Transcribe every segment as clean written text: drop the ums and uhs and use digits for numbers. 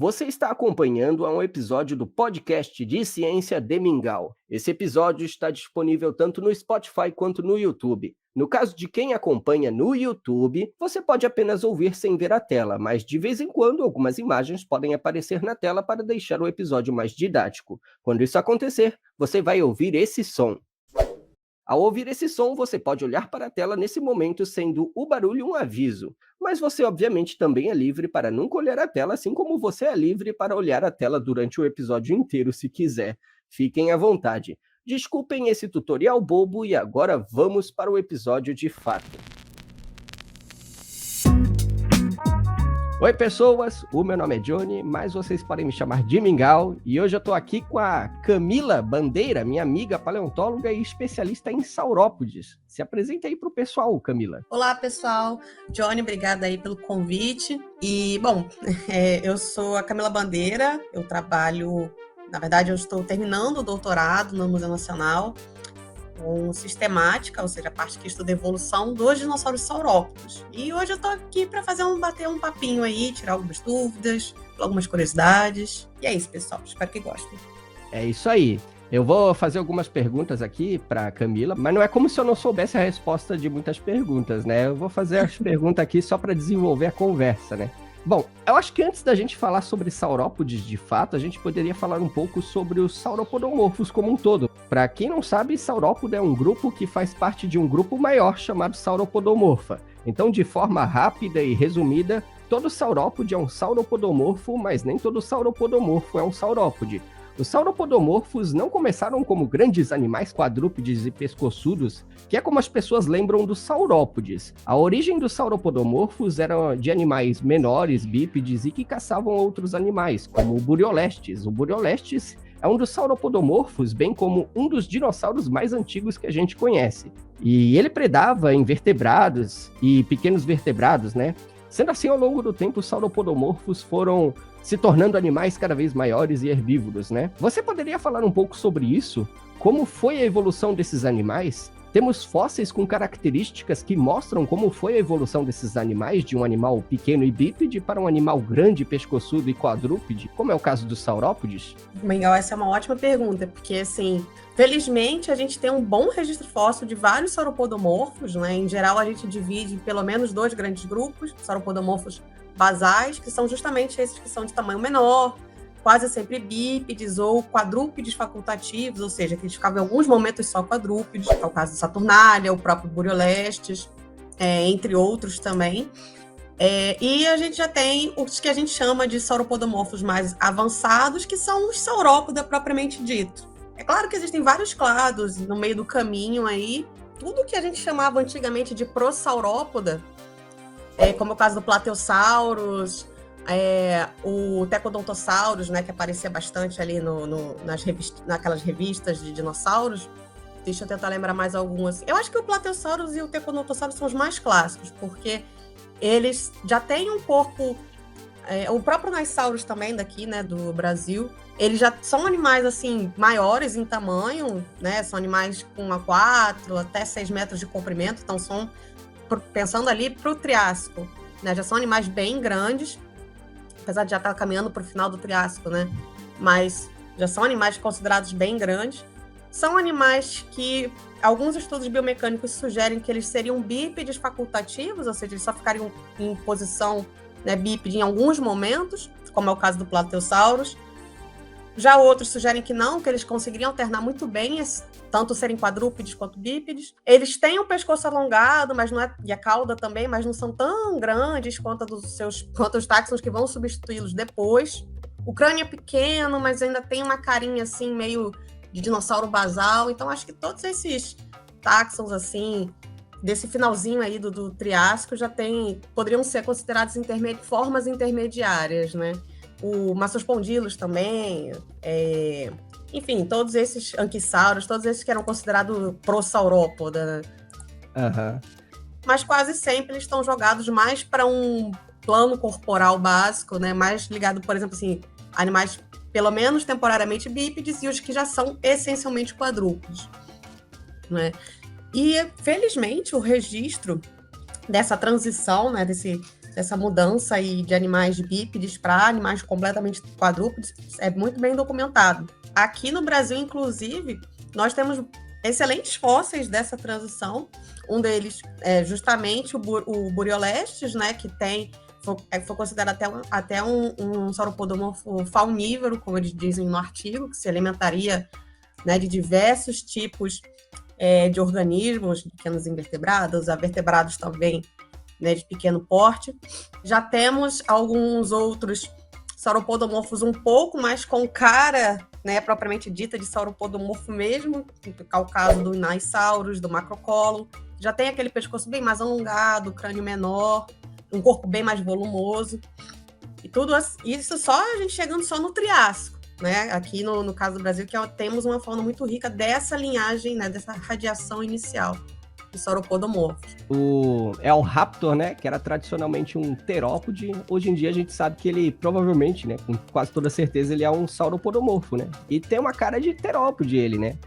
Você está acompanhando a um episódio do podcast de Ciência de Mingau. Esse episódio está disponível tanto no Spotify quanto no YouTube. No caso de quem acompanha no YouTube, você pode apenas ouvir sem ver a tela, mas de vez em quando algumas imagens podem aparecer na tela para deixar o episódio mais didático. Quando isso acontecer, você vai ouvir esse som. Ao ouvir esse som, você pode olhar para a tela nesse momento, sendo o barulho um aviso. Mas você, obviamente, também é livre para nunca olhar a tela, assim como você é livre para olhar a tela durante o episódio inteiro, se quiser. Fiquem à vontade. Desculpem esse tutorial bobo e agora vamos para o episódio de fato. Oi pessoas, o meu nome é Johnny, mas vocês podem me chamar de Mingau, e hoje eu tô aqui com a Camila Bandeira, minha amiga paleontóloga e especialista em saurópodes. Se apresenta aí pro pessoal, Camila. Olá pessoal, Johnny, obrigada aí pelo convite. E bom, eu sou a Camila Bandeira, eu trabalho, na verdade eu estou terminando o doutorado no Museu Nacional, com sistemática, ou seja, a parte que estuda a evolução dos dinossauros saurópodes. E hoje eu tô aqui para bater um papinho aí, tirar algumas dúvidas, algumas curiosidades. E é isso, pessoal. Espero que gostem. É isso aí. Eu vou fazer algumas perguntas aqui para Camila, mas não é como se eu não soubesse a resposta de muitas perguntas, né? Eu vou fazer as perguntas aqui só para desenvolver a conversa, né? Bom, eu acho que antes da gente falar sobre saurópodes de fato, a gente poderia falar um pouco sobre os sauropodomorfos como um todo. Para quem não sabe, saurópodo é um grupo que faz parte de um grupo maior chamado sauropodomorfa. Então, de forma rápida e resumida, todo saurópode é um sauropodomorfo, mas nem todo sauropodomorfo é um saurópode. Os sauropodomorfos não começaram como grandes animais quadrúpedes e pescoçudos, que é como as pessoas lembram dos saurópodes. A origem dos sauropodomorfos era de animais menores, bípedes e que caçavam outros animais, como o Buriolestes. O Buriolestes é um dos sauropodomorfos, bem como um dos dinossauros mais antigos que a gente conhece. E ele predava invertebrados e pequenos vertebrados, né? Sendo assim, ao longo do tempo, os sauropodomorfos foram se tornando animais cada vez maiores e herbívoros, né? Você poderia falar um pouco sobre isso? Como foi a evolução desses animais? Temos fósseis com características que mostram como foi a evolução desses animais, de um animal pequeno e bípede para um animal grande, pescoçudo e quadrúpede, como é o caso dos saurópodes? Legal, essa é uma ótima pergunta, porque, assim, felizmente a gente tem um bom registro fóssil de vários sauropodomorfos, né? Em geral, a gente divide em pelo menos 2 grandes grupos, sauropodomorfos basais, que são justamente esses que são de tamanho menor, quase sempre bípedes ou quadrúpedes facultativos, ou seja, que eles ficavam em alguns momentos só quadrúpedes, que é o caso do Saturnália, o próprio Buriolestes, entre outros também. E a gente já tem os que a gente chama de sauropodomorfos mais avançados, que são os saurópoda propriamente dito. É claro que existem vários clados no meio do caminho aí, tudo que a gente chamava antigamente de prosaurópoda, como é o caso do Plateosaurus, o Tecodontosaurus, né, que aparecia bastante ali naquelas revistas de dinossauros. Deixa eu tentar lembrar mais algumas. Eu acho que o Plateosaurus e o Tecodontosaurus são os mais clássicos, porque eles já têm um corpo... o próprio Naissaurus também, daqui, né, do Brasil, eles já são animais, assim, maiores em tamanho, né, são animais com 4 até 6 metros de comprimento, então são, pensando ali para o Triássico, né, já são animais bem grandes, apesar de já estar caminhando para o final do Triássico, né? Mas já são animais considerados bem grandes. São animais que alguns estudos biomecânicos sugerem que eles seriam bípedes facultativos, ou seja, eles só ficariam em posição, né, bípede em alguns momentos, como é o caso do Plateosaurus. Já outros sugerem que não, que eles conseguiriam alternar muito bem, tanto serem quadrúpedes quanto bípedes. Eles têm o pescoço alongado, mas não é, e a cauda também, mas não são tão grandes quanto os táxons que vão substituí-los depois. O crânio é pequeno, mas ainda tem uma carinha assim, meio de dinossauro basal. Então, acho que todos esses táxons, assim, desse finalzinho aí do Triássico, poderiam ser considerados formas intermediárias, né? O Massospondylus também, enfim, todos esses anquissauros, todos esses que eram considerados prosaurópoda, né? Uhum. Mas quase sempre eles estão jogados mais para um plano corporal básico, né? Mais ligado, por exemplo, assim, animais pelo menos temporariamente bípedes e os que já são essencialmente quadrúpedes, né? E, felizmente, o registro dessa transição, né, essa mudança aí de animais bípedes para animais completamente quadrúpedes é muito bem documentado. Aqui no Brasil, inclusive, nós temos excelentes fósseis dessa transição. Um deles é justamente o Buriolestes, né, que foi considerado até um sauropodomorfo faunívoro, como eles dizem no artigo, que se alimentaria, né, de diversos tipos de organismos, de pequenos invertebrados, vertebrados também, né, de pequeno porte. Já temos alguns outros sauropodomorfos um pouco mais com cara, né, propriamente dita de sauropodomorfo mesmo, que é o caso do Inaissaurus, do Macrocolo. Já tem aquele pescoço bem mais alongado, crânio menor, um corpo bem mais volumoso. E tudo isso só a gente chegando só no Triássico, né? Aqui no caso do Brasil, temos uma fauna muito rica dessa linhagem, né, dessa radiação inicial de sauropodomorfos. O Elraptor, né, que era tradicionalmente um terópode, hoje em dia a gente sabe que ele provavelmente, né, com quase toda certeza, ele é um sauropodomorfo, né? E tem uma cara de terópode ele, né?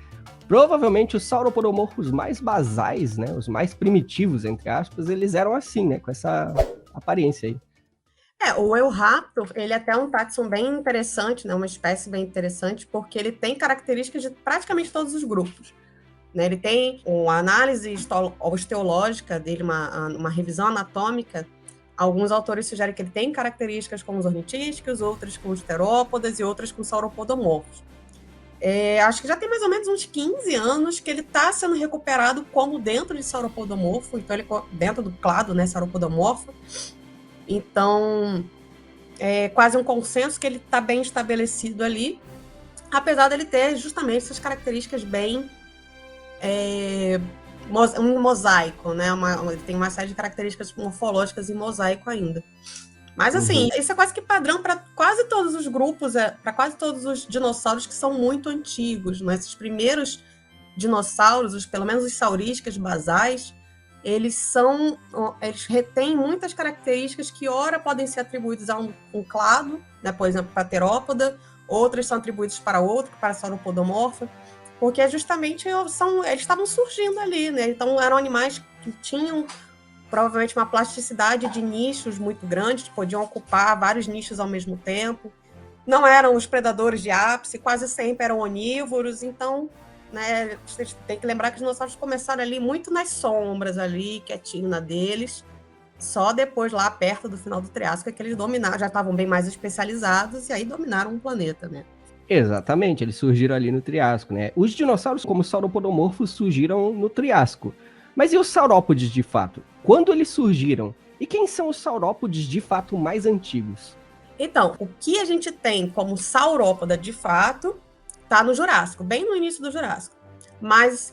Provavelmente os sauropodomorfos mais basais, né, os mais primitivos, entre aspas, eles eram assim, né, com essa aparência aí. O Eoraptor, ele é até um táxon bem interessante, né, uma espécie bem interessante, porque ele tem características de praticamente todos os grupos. Né? Ele tem uma análise osteológica dele, uma revisão anatômica. Alguns autores sugerem que ele tem características como os ornitísticos, outras com os terópodas e outras com sauropodomorfos. Acho que já tem mais ou menos uns 15 anos que ele está sendo recuperado como dentro de sauropodomorfo, então ele dentro do clado, né, sauropodomorfo. Então, é quase um consenso que ele está bem estabelecido ali, apesar dele ter justamente essas características bem um mosaico, né? Ele tem uma série de características morfológicas em mosaico ainda. Mas, assim, isso é quase que padrão para quase todos os grupos, para quase todos os dinossauros que são muito antigos. Né? Esses primeiros dinossauros, pelo menos os saurísticas basais, eles retêm muitas características que, ora, podem ser atribuídas a um clado, né? Por exemplo, para a terópoda, outras são atribuídas para outro, para a sauropodomorfa, porque justamente eles estavam surgindo ali, né? Então, eram animais que tinham provavelmente uma plasticidade de nichos muito grande, podiam ocupar vários nichos ao mesmo tempo. Não eram os predadores de ápice, quase sempre eram onívoros, então, né, tem que lembrar que os dinossauros começaram ali muito nas sombras, ali, quietinho na deles. Só depois, lá perto do final do Triássico, é que eles dominaram, já estavam bem mais especializados, e aí dominaram o planeta, né? Exatamente, eles surgiram ali no Triássico, né? Os dinossauros, como sauropodomorfos, surgiram no Triássico. Mas e os saurópodes, de fato? Quando eles surgiram? E quem são os saurópodes, de fato, mais antigos? Então, o que a gente tem como saurópoda, de fato, está no Jurássico, bem no início do Jurássico. Mas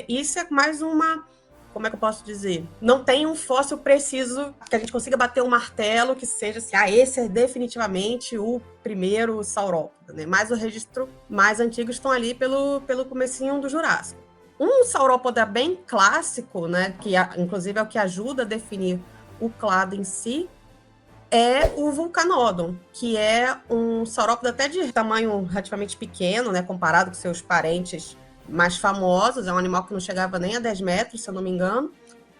isso é mais uma... Como é que eu posso dizer? Não tem um fóssil preciso que a gente consiga bater um martelo que seja assim, esse é definitivamente o primeiro saurópoda, né? Mas o registro mais antigo estão ali pelo comecinho do Jurássico. Um saurópoda bem clássico, né, que inclusive é o que ajuda a definir o clado em si, é o Vulcanodon, que é um saurópoda até de tamanho relativamente pequeno, né, comparado com seus parentes mais famosos. É um animal que não chegava nem a 10 metros, se eu não me engano,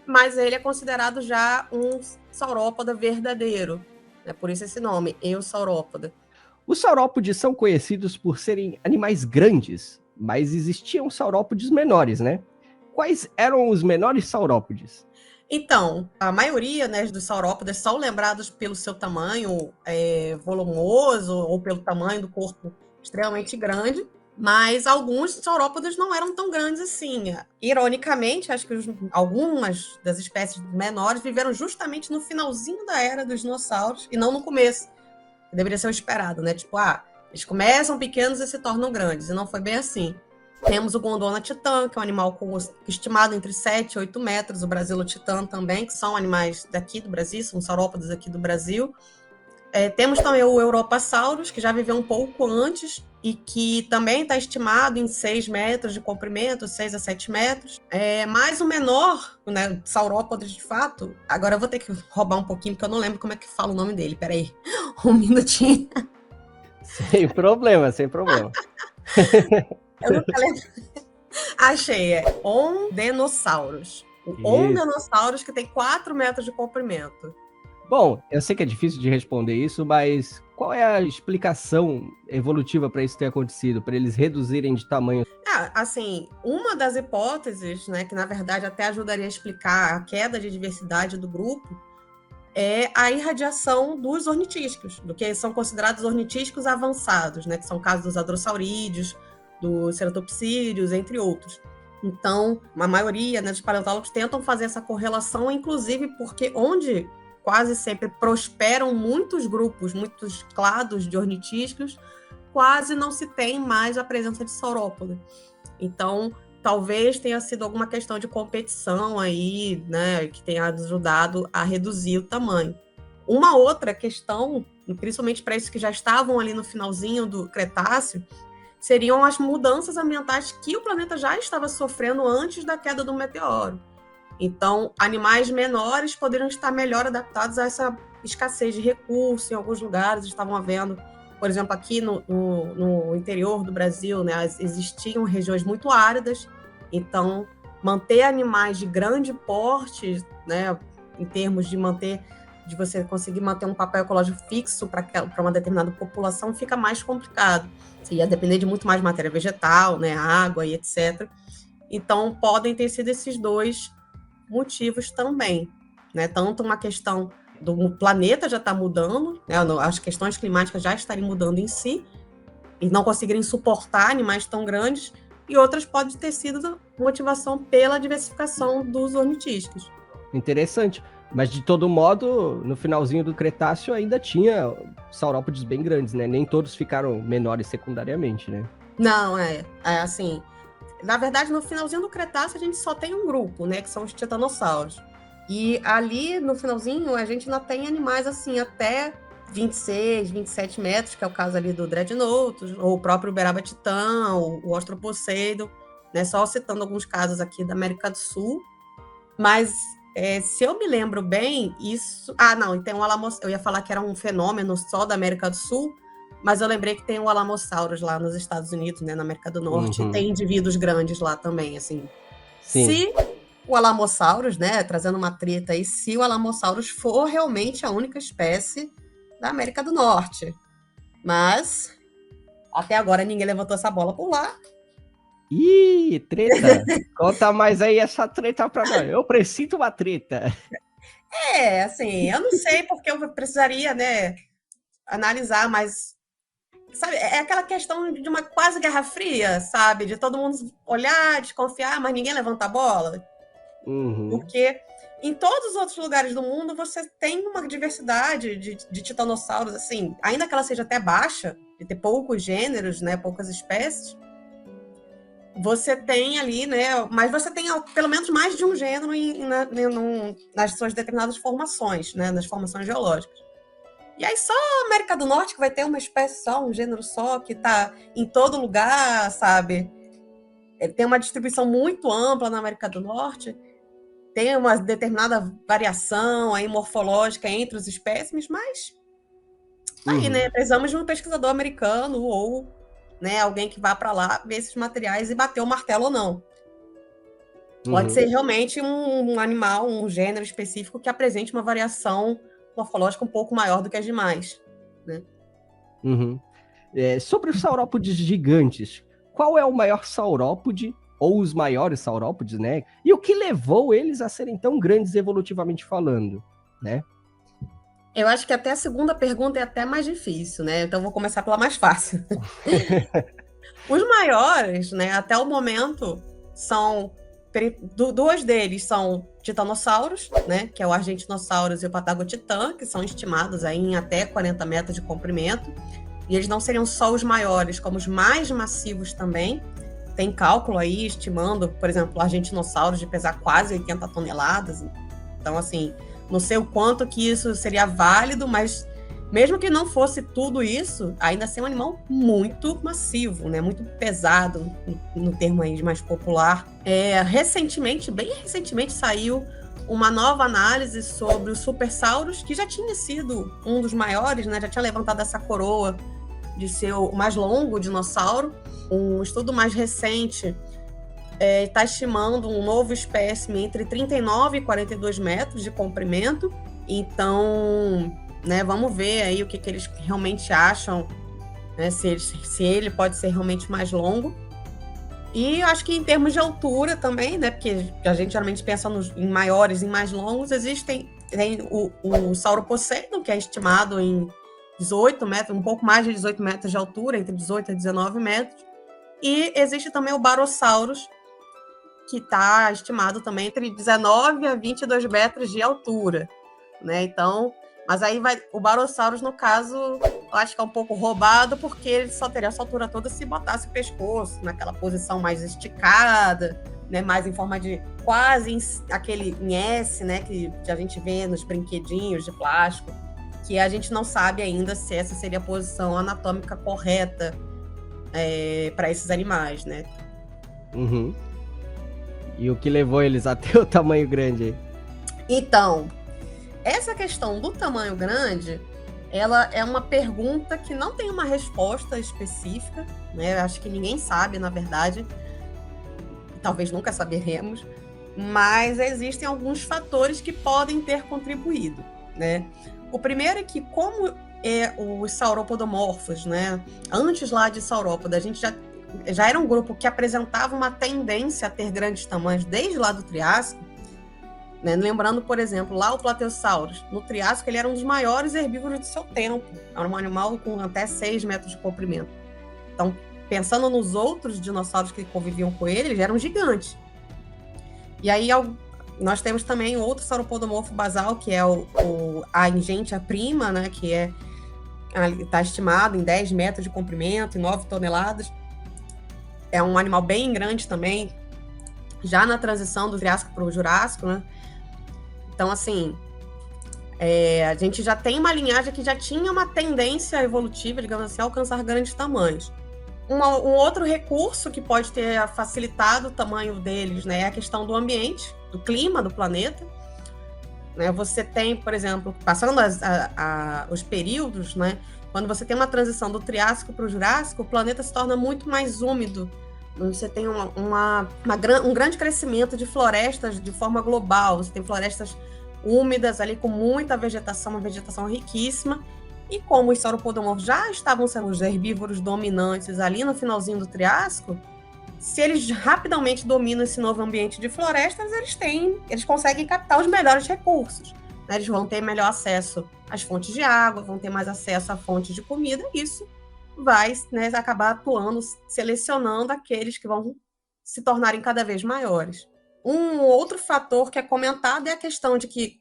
mas ele é considerado já um saurópoda verdadeiro, né, por isso esse nome, Eosaurópoda. Os saurópodes são conhecidos por serem animais grandes, mas existiam saurópodes menores, né? Quais eram os menores saurópodes? Então, a maioria, né, dos saurópodes são lembrados pelo seu tamanho volumoso ou pelo tamanho do corpo extremamente grande, mas alguns saurópodes não eram tão grandes assim. Ironicamente, acho que algumas das espécies menores viveram justamente no finalzinho da era dos dinossauros e não no começo, que deveria ser o esperado, né? Tipo, eles começam pequenos e se tornam grandes, e não foi bem assim. Temos o Gondwana titã, que é um animal estimado entre 7 e 8 metros, o Brasilotitã também, que são animais daqui do Brasil, são saurópodes aqui do Brasil. Temos também o Europasaurus, que já viveu um pouco antes e que também está estimado em 6 metros de comprimento, 6 a 7 metros. Mais o menor, né, saurópodes de fato, agora eu vou ter que roubar um pouquinho, porque eu não lembro como é que fala o nome dele, peraí, um minutinho. Sem problema, sem problema. Eu nunca lembro. Achei, Ondenosaurus. O Ondenosaurus, que tem 4 metros de comprimento. Bom, eu sei que é difícil de responder isso, mas qual é a explicação evolutiva para isso ter acontecido, para eles reduzirem de tamanho? Assim, uma das hipóteses, né, que na verdade até ajudaria a explicar a queda de diversidade do grupo, é a irradiação dos ornitísticos, do que são considerados ornitísticos avançados, né, que são casos dos hadrossaurídeos, dos ceratopsídeos, entre outros. Então, a maioria, né, dos paleontólogos tentam fazer essa correlação, inclusive porque onde quase sempre prosperam muitos grupos, muitos clados de ornitísticos, quase não se tem mais a presença de saurópoda. Então, talvez tenha sido alguma questão de competição aí, né, que tenha ajudado a reduzir o tamanho. Uma outra questão, principalmente para esses que já estavam ali no finalzinho do Cretáceo, seriam as mudanças ambientais que o planeta já estava sofrendo antes da queda do meteoro. Então, animais menores poderiam estar melhor adaptados a essa escassez de recursos em alguns lugares. Estavam havendo, por exemplo, aqui no interior do Brasil, né, existiam regiões muito áridas. Então, manter animais de grande porte, né, em termos de você conseguir manter um papel ecológico fixo para uma determinada população, fica mais complicado. Você ia depender de muito mais matéria vegetal, né, água e etc. Então, podem ter sido esses dois motivos também, né? Tanto uma questão do planeta já está mudando, né? As questões climáticas já estarem mudando em si, e não conseguirem suportar animais tão grandes, e outras pode ter sido motivação pela diversificação dos ornitísticos. Interessante. Mas, de todo modo, no finalzinho do Cretáceo ainda tinha saurópodes bem grandes, né? Nem todos ficaram menores secundariamente, né? Não, assim... Na verdade, no finalzinho do Cretáceo, a gente só tem um grupo, né? Que são os titanossauros. E ali, no finalzinho, a gente ainda tem animais, assim, até 26, 27 metros, que é o caso ali do Dreadnoughtus, ou o próprio Uberaba Titã, o Ostropoceido, né? Só citando alguns casos aqui da América do Sul. Mas, se eu me lembro bem, isso... não, e tem um Alamosaurus. Eu ia falar que era um fenômeno só da América do Sul, mas eu lembrei que tem o Alamosaurus lá nos Estados Unidos, né, na América do Norte, e tem indivíduos grandes lá também, assim. Sim. Se o Alamosaurus, né, trazendo uma treta aí, se o Alamosaurus for realmente a única espécie da América do Norte. Mas, até agora, ninguém levantou essa bola por lá. Ih, treta! Conta mais aí essa treta pra nós. Eu preciso uma treta. Assim, eu não sei porque eu precisaria, né, analisar, mas... Sabe, é aquela questão de uma quase guerra fria, sabe? De todo mundo olhar, desconfiar, mas ninguém levanta a bola. Uhum. Porque em todos os outros lugares do mundo você tem uma diversidade de titanossauros, assim, ainda que ela seja até baixa, de ter poucos gêneros, né, poucas espécies, você tem ali, né, mas você tem pelo menos mais de um gênero nas suas determinadas formações, né, nas formações geológicas. E aí só a América do Norte que vai ter uma espécie só, um gênero só, que está em todo lugar, sabe? Tem uma distribuição muito ampla na América do Norte, tem uma determinada variação aí morfológica entre os espécimes, mas aí, né, precisamos de um pesquisador americano ou, né, alguém que vá para lá ver esses materiais e bater o martelo ou não. Pode ser realmente um animal, um gênero específico que apresente uma variação morfológica um pouco maior do que as demais, né? Sobre os saurópodes gigantes, qual é o maior saurópode, ou os maiores saurópodes, né? E o que levou eles a serem tão grandes evolutivamente falando, né? Eu acho que até a segunda pergunta é até mais difícil, né? Então vou começar pela mais fácil. Os maiores, né, até o momento, são... Dois deles são titanossauros, né, que é o Argentinosaurus e o Patagotitã, que são estimados aí em até 40 metros de comprimento. E eles não seriam só os maiores, como os mais massivos também. Tem cálculo aí estimando, por exemplo, o Argentinosaurus de pesar quase 80 toneladas. Então, assim, não sei o quanto que isso seria válido, mas mesmo que não fosse tudo isso, ainda assim é um animal muito massivo, né? Muito pesado, no termo aí mais popular. Recentemente, bem recentemente, saiu uma nova análise sobre o Supersaurus, que já tinha sido um dos maiores, né? Já tinha levantado essa coroa de ser o mais longo dinossauro. Um estudo mais recente está estimando um novo espécime entre 39 e 42 metros de comprimento, Então, né, vamos ver aí o que eles realmente acham, né, se ele pode ser realmente mais longo. E eu acho que em termos de altura também, né, porque a gente geralmente pensa em maiores e mais longos, tem o Sauroposeidon, que é estimado em 18 metros, um pouco mais de 18 metros de altura, entre 18 e 19 metros. E existe também o Barosaurus, que está estimado também entre 19 a 22 metros de altura, né? Então, mas aí o Barosaurus, no caso, eu acho que é um pouco roubado, porque ele só teria essa altura toda se botasse o pescoço naquela posição mais esticada, né? Mais em forma de quase aquele em S, né? Que a gente vê nos brinquedinhos de plástico, que a gente não sabe ainda se essa seria a posição anatômica correta para esses animais, né? Uhum. E o que levou eles a ter o tamanho grande aí? Então, essa questão do tamanho grande, ela é uma pergunta que não tem uma resposta específica, né? Eu acho que ninguém sabe, na verdade. Talvez nunca saberemos. Mas existem alguns fatores que podem ter contribuído, né? O primeiro é que, como os sauropodomorfos, né? Antes lá de saurópoda, a gente já era um grupo que apresentava uma tendência a ter grandes tamanhos desde lá do Triássico, né? Lembrando, por exemplo, lá o Plateosaurus, no Triássico, ele era um dos maiores herbívoros do seu tempo. Era um animal com até 6 metros de comprimento. Então, pensando nos outros dinossauros que conviviam com ele, eles eram gigantes. E aí, nós temos também outro sauropodomorfo basal, que é a Ingentia prima, né? Que está estimado em 10 metros de comprimento e 9 toneladas. É um animal bem grande também, já na transição do Triássico para o Jurássico, né? Então, assim, a gente já tem uma linhagem que já tinha uma tendência evolutiva, digamos assim, a alcançar grandes tamanhos. Um outro recurso que pode ter facilitado o tamanho deles, né, é a questão do ambiente, do clima do planeta. Né? Você tem, por exemplo, passando os períodos, né, quando você tem uma transição do Triássico para o Jurássico, o planeta se torna muito mais úmido. Você tem um grande crescimento de florestas de forma global. Você tem florestas úmidas ali com muita vegetação, uma vegetação riquíssima. E como os sauropodomorfos já estavam sendo os herbívoros dominantes ali no finalzinho do Triássico, se eles rapidamente dominam esse novo ambiente de florestas, eles conseguem captar os melhores recursos. Né? Eles vão ter melhor acesso às fontes de água, vão ter mais acesso a fontes de comida, e isso vai, né, acabar atuando, selecionando aqueles que vão se tornarem cada vez maiores. Um outro fator que é comentado é a questão de que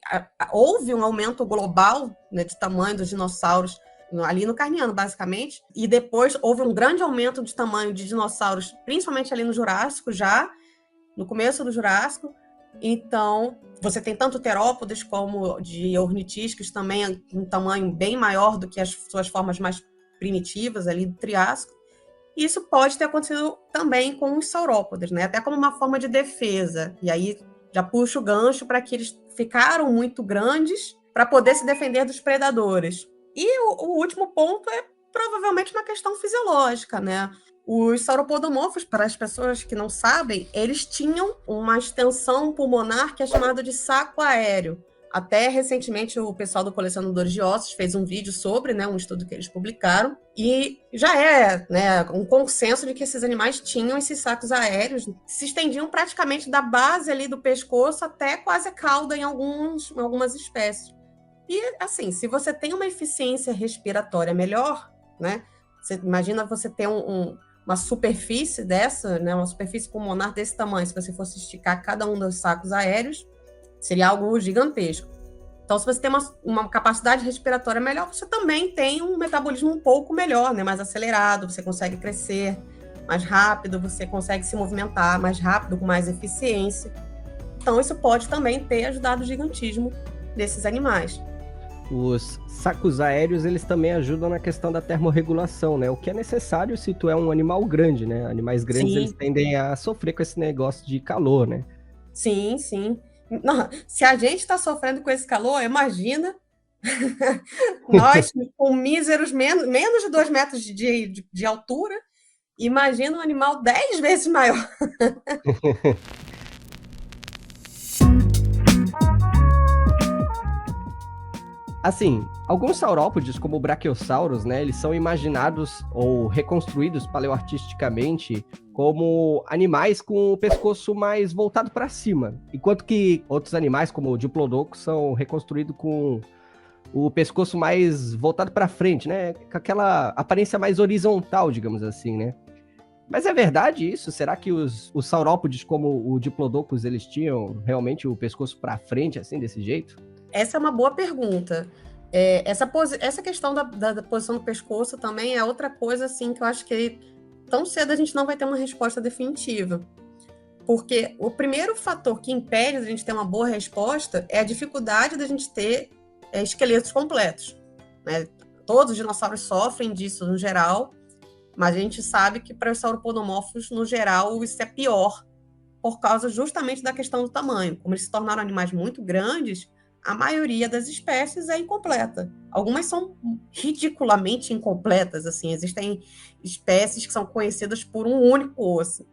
houve um aumento global, né, de tamanho dos dinossauros ali no Carniano, basicamente, e depois houve um grande aumento de tamanho de dinossauros, principalmente ali no Jurássico, já no começo do Jurássico. Então, você tem tanto terópodes como de ornitiscos também, um tamanho bem maior do que as suas formas mais primitivas ali do Triássico. E isso pode ter acontecido também com os saurópodes, né? Até como uma forma de defesa. E aí já puxa o gancho para que eles ficaram muito grandes para poder se defender dos predadores. E o último ponto é provavelmente uma questão fisiológica, né? Os sauropodomorfos, para as pessoas que não sabem, eles tinham uma extensão pulmonar que é chamada de saco aéreo. Até recentemente o pessoal do Colecionadores de Ossos fez um vídeo sobre, né, um estudo que eles publicaram, e já né, um consenso de que esses animais tinham esses sacos aéreos, que se estendiam praticamente da base ali do pescoço até quase a cauda em algumas espécies. E assim, se você tem uma eficiência respiratória melhor, né, imagina você ter uma superfície dessa, né, uma superfície pulmonar desse tamanho, se você fosse esticar cada um dos sacos aéreos, seria algo gigantesco. Então, se você tem uma capacidade respiratória melhor, você também tem um metabolismo um pouco melhor, né? Mais acelerado, você consegue crescer mais rápido, você consegue se movimentar mais rápido, com mais eficiência. Então, isso pode também ter ajudado o gigantismo desses animais. Os sacos aéreos, eles também ajudam na questão da termorregulação, né? O que é necessário se tu é um animal grande, né? Animais grandes, sim, eles tendem a sofrer com esse negócio de calor, né? Sim, sim. Não, se a gente está sofrendo com esse calor, imagina nós com míseros menos de 2 metros de altura, imagina um animal 10 vezes maior. Assim, alguns saurópodes, como o Brachiosaurus, né, eles são imaginados ou reconstruídos paleoartisticamente como animais com o pescoço mais voltado para cima, enquanto que outros animais, como o Diplodocus, são reconstruídos com o pescoço mais voltado para frente, né, com aquela aparência mais horizontal, digamos assim, né? Mas é verdade isso? Será que os saurópodes, como o Diplodocus, eles tinham realmente o pescoço para frente, assim, desse jeito? Essa é uma boa pergunta. Essa questão da posição do pescoço também é outra coisa, assim, que eu acho que tão cedo a gente não vai ter uma resposta definitiva. Porque o primeiro fator que impede a gente ter uma boa resposta é a dificuldade da gente ter esqueletos completos, né? Todos os dinossauros sofrem disso no geral, mas a gente sabe que para os sauropodomorfos, no geral, isso é pior, por causa justamente da questão do tamanho. Como eles se tornaram animais muito grandes, a maioria das espécies é incompleta. Algumas são ridiculamente incompletas, assim, existem espécies que são conhecidas por um único osso.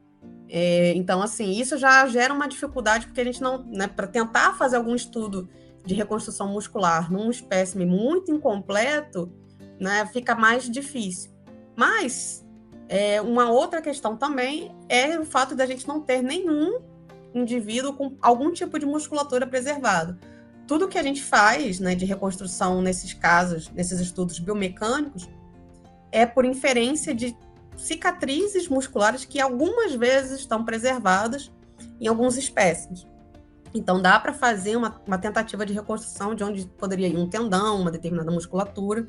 Então, assim, isso já gera uma dificuldade, porque a gente não, né, para tentar fazer algum estudo de reconstrução muscular num espécime muito incompleto, né, fica mais difícil. Mas uma outra questão também é o fato de a gente não ter nenhum indivíduo com algum tipo de musculatura preservado. Tudo que a gente faz, né, de reconstrução nesses casos, nesses estudos biomecânicos, é por inferência de cicatrizes musculares que algumas vezes estão preservadas em algumas espécies. Então, dá para fazer uma tentativa de reconstrução de onde poderia ir um tendão, uma determinada musculatura,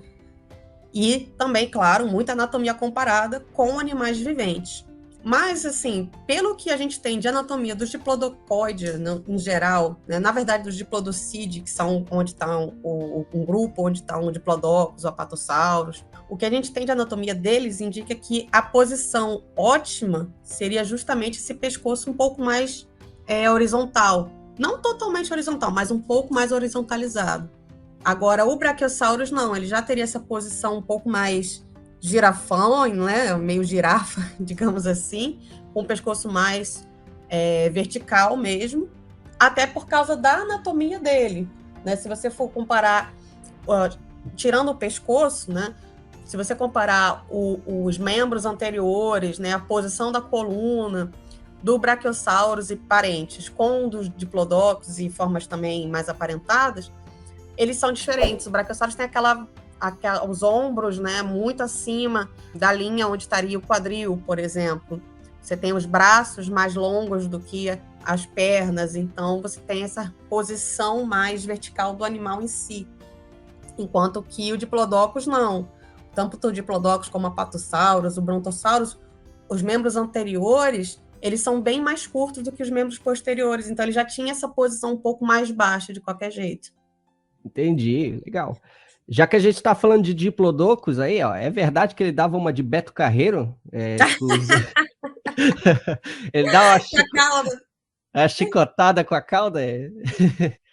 e também, claro, muita anatomia comparada com animais viventes. Mas, assim, pelo que a gente tem de anatomia dos diplodocoides, em geral, né, na verdade, dos diplodocídeos, que são onde está um grupo, onde está um diplodocus, o apatossauros, o que a gente tem de anatomia deles indica que a posição ótima seria justamente esse pescoço um pouco mais horizontal. Não totalmente horizontal, mas um pouco mais horizontalizado. Agora, o Brachiosaurus, não, ele já teria essa posição um pouco mais girafão, né? Meio girafa, digamos assim, com o pescoço mais vertical mesmo, até por causa da anatomia dele, né? Se você for comparar, tirando o pescoço, né? Se você comparar os membros anteriores, né? A posição da coluna do Brachiosaurus e parentes com dos Diplodocus e formas também mais aparentadas, eles são diferentes. O Brachiosaurus tem os ombros, né, muito acima da linha onde estaria o quadril, por exemplo. Você tem os braços mais longos do que as pernas, então você tem essa posição mais vertical do animal em si. Enquanto que o Diplodocus não. Tanto o Diplodocus como o Apatosaurus, o Brontosaurus, os membros anteriores, eles são bem mais curtos do que os membros posteriores, então ele já tinha essa posição um pouco mais baixa de qualquer jeito. Entendi, legal. Já que a gente está falando de Diplodocus aí, ó, é verdade que ele dava uma de Beto Carreiro? Ele dá uma chicotada com a cauda?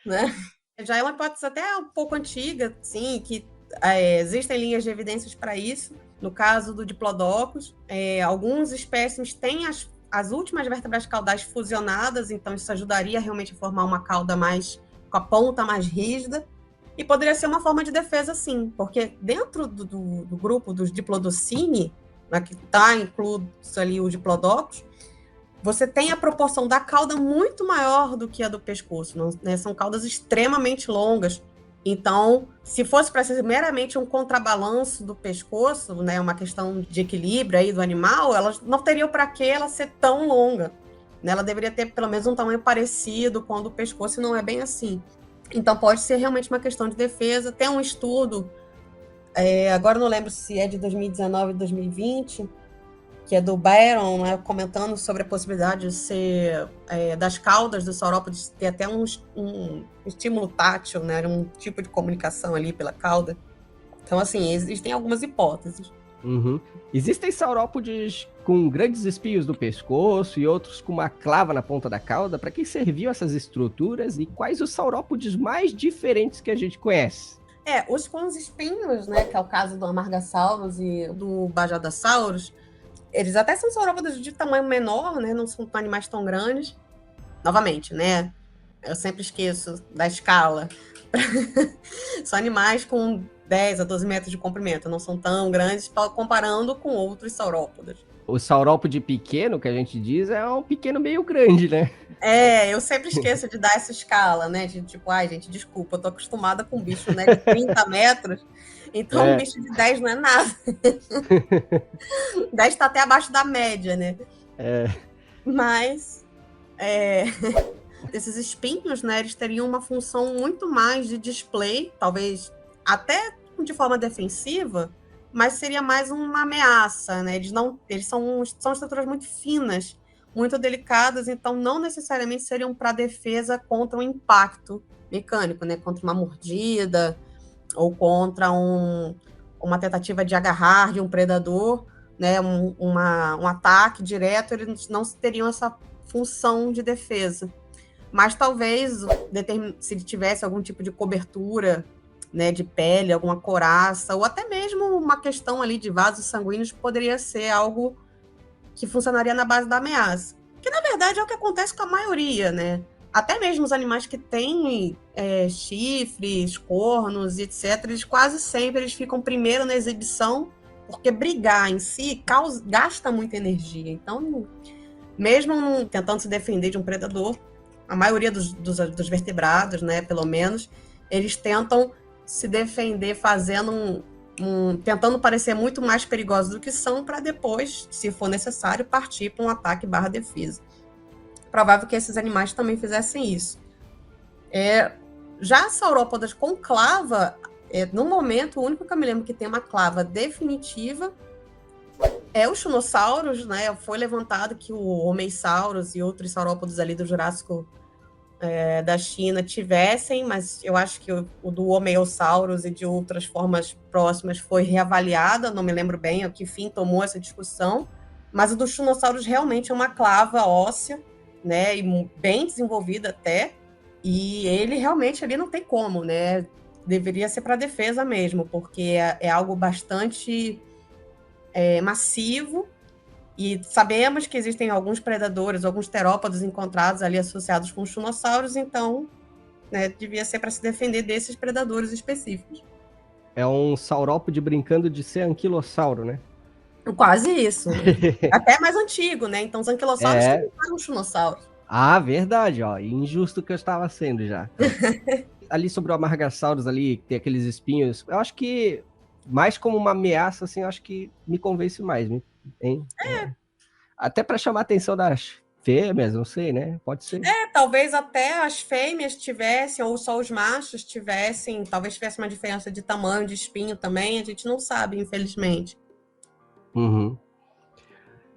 Né? Já é uma hipótese até um pouco antiga, sim, que existem linhas de evidências para isso. No caso do Diplodocus, alguns espécimes têm as últimas vértebras caudais fusionadas, então isso ajudaria realmente a formar uma cauda com a ponta mais rígida. E poderia ser uma forma de defesa, sim, porque dentro do grupo dos Diplodocini, né, que está incluído ali o Diplodocus, você tem a proporção da cauda muito maior do que a do pescoço, né? São caudas extremamente longas. Então, se fosse para ser meramente um contrabalanço do pescoço, né, uma questão de equilíbrio aí do animal, ela não teria para que ela ser tão longa. Né? Ela deveria ter pelo menos um tamanho parecido com o do pescoço, e não é bem assim. Então, pode ser realmente uma questão de defesa. Tem um estudo, agora não lembro se é de 2019 ou 2020, que é do Byron, né, comentando sobre a possibilidade de ser das caudas dos saurópodes ter até um estímulo tátil, né, um tipo de comunicação ali pela cauda. Então, assim, existem algumas hipóteses. Uhum. Existem saurópodes com grandes espios no pescoço e outros com uma clava na ponta da cauda. Para que serviam essas estruturas e quais os saurópodes mais diferentes que a gente conhece? Os com os espinhos, né, que é o caso do Amargasaurus e do Bajadasaurus, eles até são saurópodes de tamanho menor, né, não são animais tão grandes. Novamente, né, Eu sempre esqueço da escala. São animais com 10 a 12 metros de comprimento, não são tão grandes comparando com outros saurópodes. O saurópode pequeno, que a gente diz, é um pequeno meio grande, né? Eu sempre esqueço de dar essa escala, né? De tipo, ai, gente, desculpa, eu tô acostumada com um bicho, né, de 30 metros, então um bicho de 10 não é nada. 10 tá até abaixo da média, né? Mas esses espinhos, né, eles teriam uma função muito mais de display, talvez até de forma defensiva, mas seria mais uma ameaça, né? Eles são estruturas muito finas, muito delicadas, então não necessariamente seriam para defesa contra um impacto mecânico, né? Contra uma mordida ou contra uma tentativa de agarrar de um predador, né? Um ataque direto, eles não teriam essa função de defesa. Mas talvez, se ele tivesse algum tipo de cobertura, né, de pele, alguma couraça, ou até mesmo uma questão ali de vasos sanguíneos, poderia ser algo que funcionaria na base da ameaça. Que, na verdade, é o que acontece com a maioria, né? Até mesmo os animais que têm chifres, cornos, etc., eles quase sempre ficam primeiro na exibição, porque brigar em si gasta muita energia. Então, mesmo tentando se defender de um predador, a maioria dos vertebrados, né, pelo menos, eles tentam se defender fazendo tentando parecer muito mais perigosos do que são, para depois, se for necessário, partir para um ataque / defesa. Provável que esses animais também fizessem isso. Já saurópodas com clava, no momento, o único que eu me lembro que tem uma clava definitiva é o Chunosaurus, né? Foi levantado que o Homesaurus e outros saurópodes ali do Jurássico da China tivessem, mas eu acho que o do Homeosaurus e de outras formas próximas foi reavaliada, não me lembro bem a que fim tomou essa discussão, mas o do Chunosaurus realmente é uma clava óssea, né? E bem desenvolvida até, e ele realmente ali não tem como, né? Deveria ser para defesa mesmo, porque é algo bastante massivo. E sabemos que existem alguns predadores, alguns terópodos encontrados ali associados com os chunossauros, então, né, devia ser para se defender desses predadores específicos. É um saurópode brincando de ser anquilossauro, né? Quase isso. Até mais antigo, né? Então, os anquilossauros também eram chunossauros. Ah, verdade, ó. Injusto que eu estava sendo já. Ali sobre o Amargasaurus ali, que tem aqueles espinhos, eu acho que mais como uma ameaça, assim, eu acho que me convence mais, hein? Até para chamar a atenção das fêmeas, não sei, né? Pode ser. Talvez até as fêmeas tivessem, ou só os machos tivessem, talvez tivesse uma diferença de tamanho, de espinho também, a gente não sabe, infelizmente. Uhum.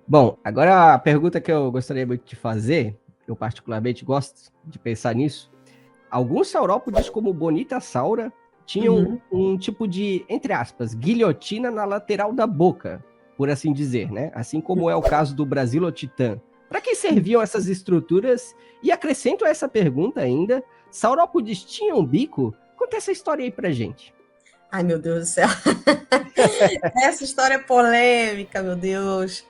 Bom, agora a pergunta que eu gostaria muito de fazer, eu particularmente gosto de pensar nisso, alguns saurópodes, como o Bonitasaura, tinham um tipo de, entre aspas, guilhotina na lateral da boca, por assim dizer, né? Assim como é o caso do Brasilotitã. Para que serviam essas estruturas? E acrescento a essa pergunta ainda, saurópodes tinham bico? Conta essa história aí pra gente. Ai, meu Deus do céu. Essa história é polêmica, meu Deus.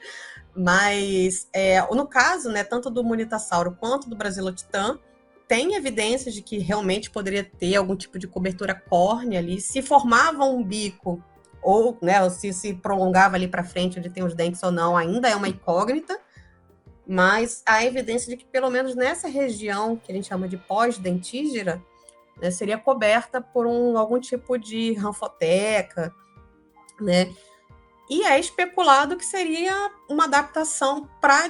Mas, no caso, né, tanto do Munitassauro quanto do Brasilotitã, tem evidências de que realmente poderia ter algum tipo de cobertura córnea ali. Se formava um bico, ou, né, se prolongava ali para frente, onde tem os dentes ou não, ainda é uma incógnita. Mas há evidência de que, pelo menos nessa região, que a gente chama de pós-dentígera, né, seria coberta por algum tipo de ranfoteca, né? E é especulado que seria uma adaptação para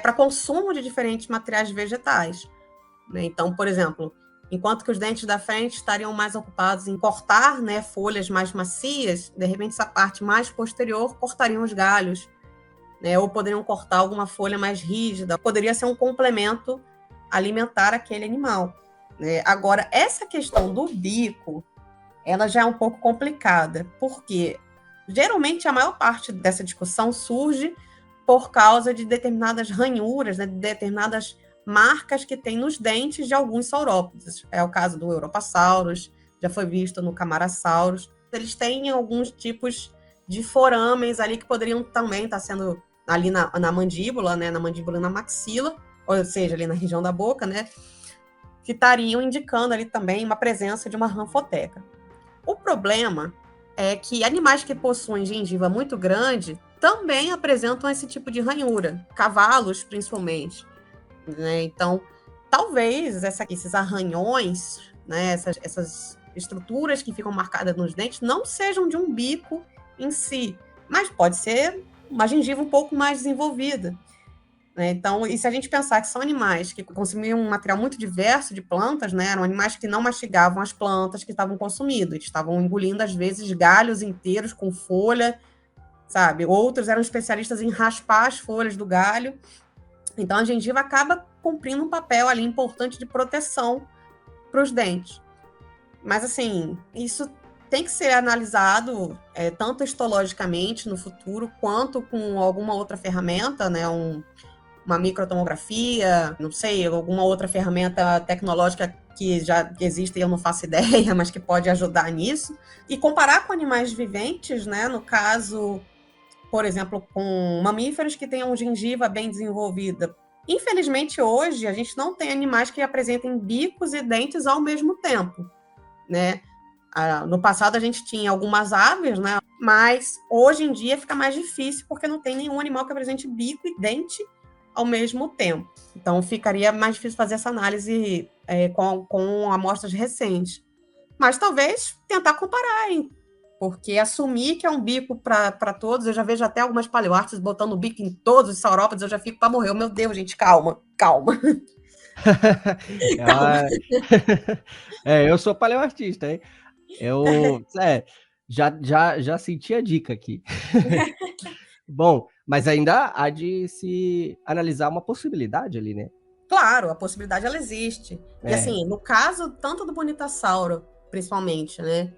para consumo de diferentes materiais vegetais, né? Então, por exemplo, enquanto que os dentes da frente estariam mais ocupados em cortar, né, folhas mais macias, de repente essa parte mais posterior cortariam os galhos, né? Ou poderiam cortar alguma folha mais rígida. Poderia ser um complemento alimentar aquele animal, né? Agora, essa questão do bico, ela já é um pouco complicada, porque geralmente a maior parte dessa discussão surge por causa de determinadas ranhuras, né, de determinadas marcas que tem nos dentes de alguns saurópodes. É o caso do Europasaurus, já foi visto no Camarasaurus. Eles têm alguns tipos de forames ali que poderiam também estar sendo ali na mandíbula, né, na mandíbula e na maxila, ou seja, ali na região da boca, né, que estariam indicando ali também uma presença de uma ranfoteca. O problema é que animais que possuem gengiva muito grande também apresentam esse tipo de ranhura, cavalos principalmente, né? Então, talvez esses arranhões, né, essas estruturas que ficam marcadas nos dentes não sejam de um bico em si, mas pode ser uma gengiva um pouco mais desenvolvida, né? Então, e se a gente pensar que são animais que consumiam um material muito diverso de plantas, né? Eram animais que não mastigavam as plantas que estavam consumindo, eles estavam engolindo, às vezes, galhos inteiros com folha, sabe? Outros eram especialistas em raspar as folhas do galho. Então, a gengiva acaba cumprindo um papel ali importante de proteção para os dentes. Mas, assim, isso tem que ser analisado tanto histologicamente no futuro, quanto com alguma outra ferramenta, né? Uma microtomografia, não sei, alguma outra ferramenta tecnológica que já existe e eu não faço ideia, mas que pode ajudar nisso. E comparar com animais viventes, né? No caso, por exemplo, com mamíferos que tenham gengiva bem desenvolvida. Infelizmente, hoje, a gente não tem animais que apresentem bicos e dentes ao mesmo tempo, né? No passado, a gente tinha algumas aves, né? Mas hoje em dia fica mais difícil porque não tem nenhum animal que apresente bico e dente ao mesmo tempo. Então, ficaria mais difícil fazer essa análise com amostras recentes. Mas talvez tentar comparar, hein? Porque assumir que é um bico para todos, eu já vejo até algumas paleoartes botando o bico em todos os saurópodes, eu já fico para morrer. Meu Deus, gente, calma. Eu sou paleoartista, hein? Já senti a dica aqui. Bom, mas ainda há de se analisar uma possibilidade ali, né? Claro, a possibilidade ela existe. E assim, no caso tanto do Bonitossauro, principalmente, né?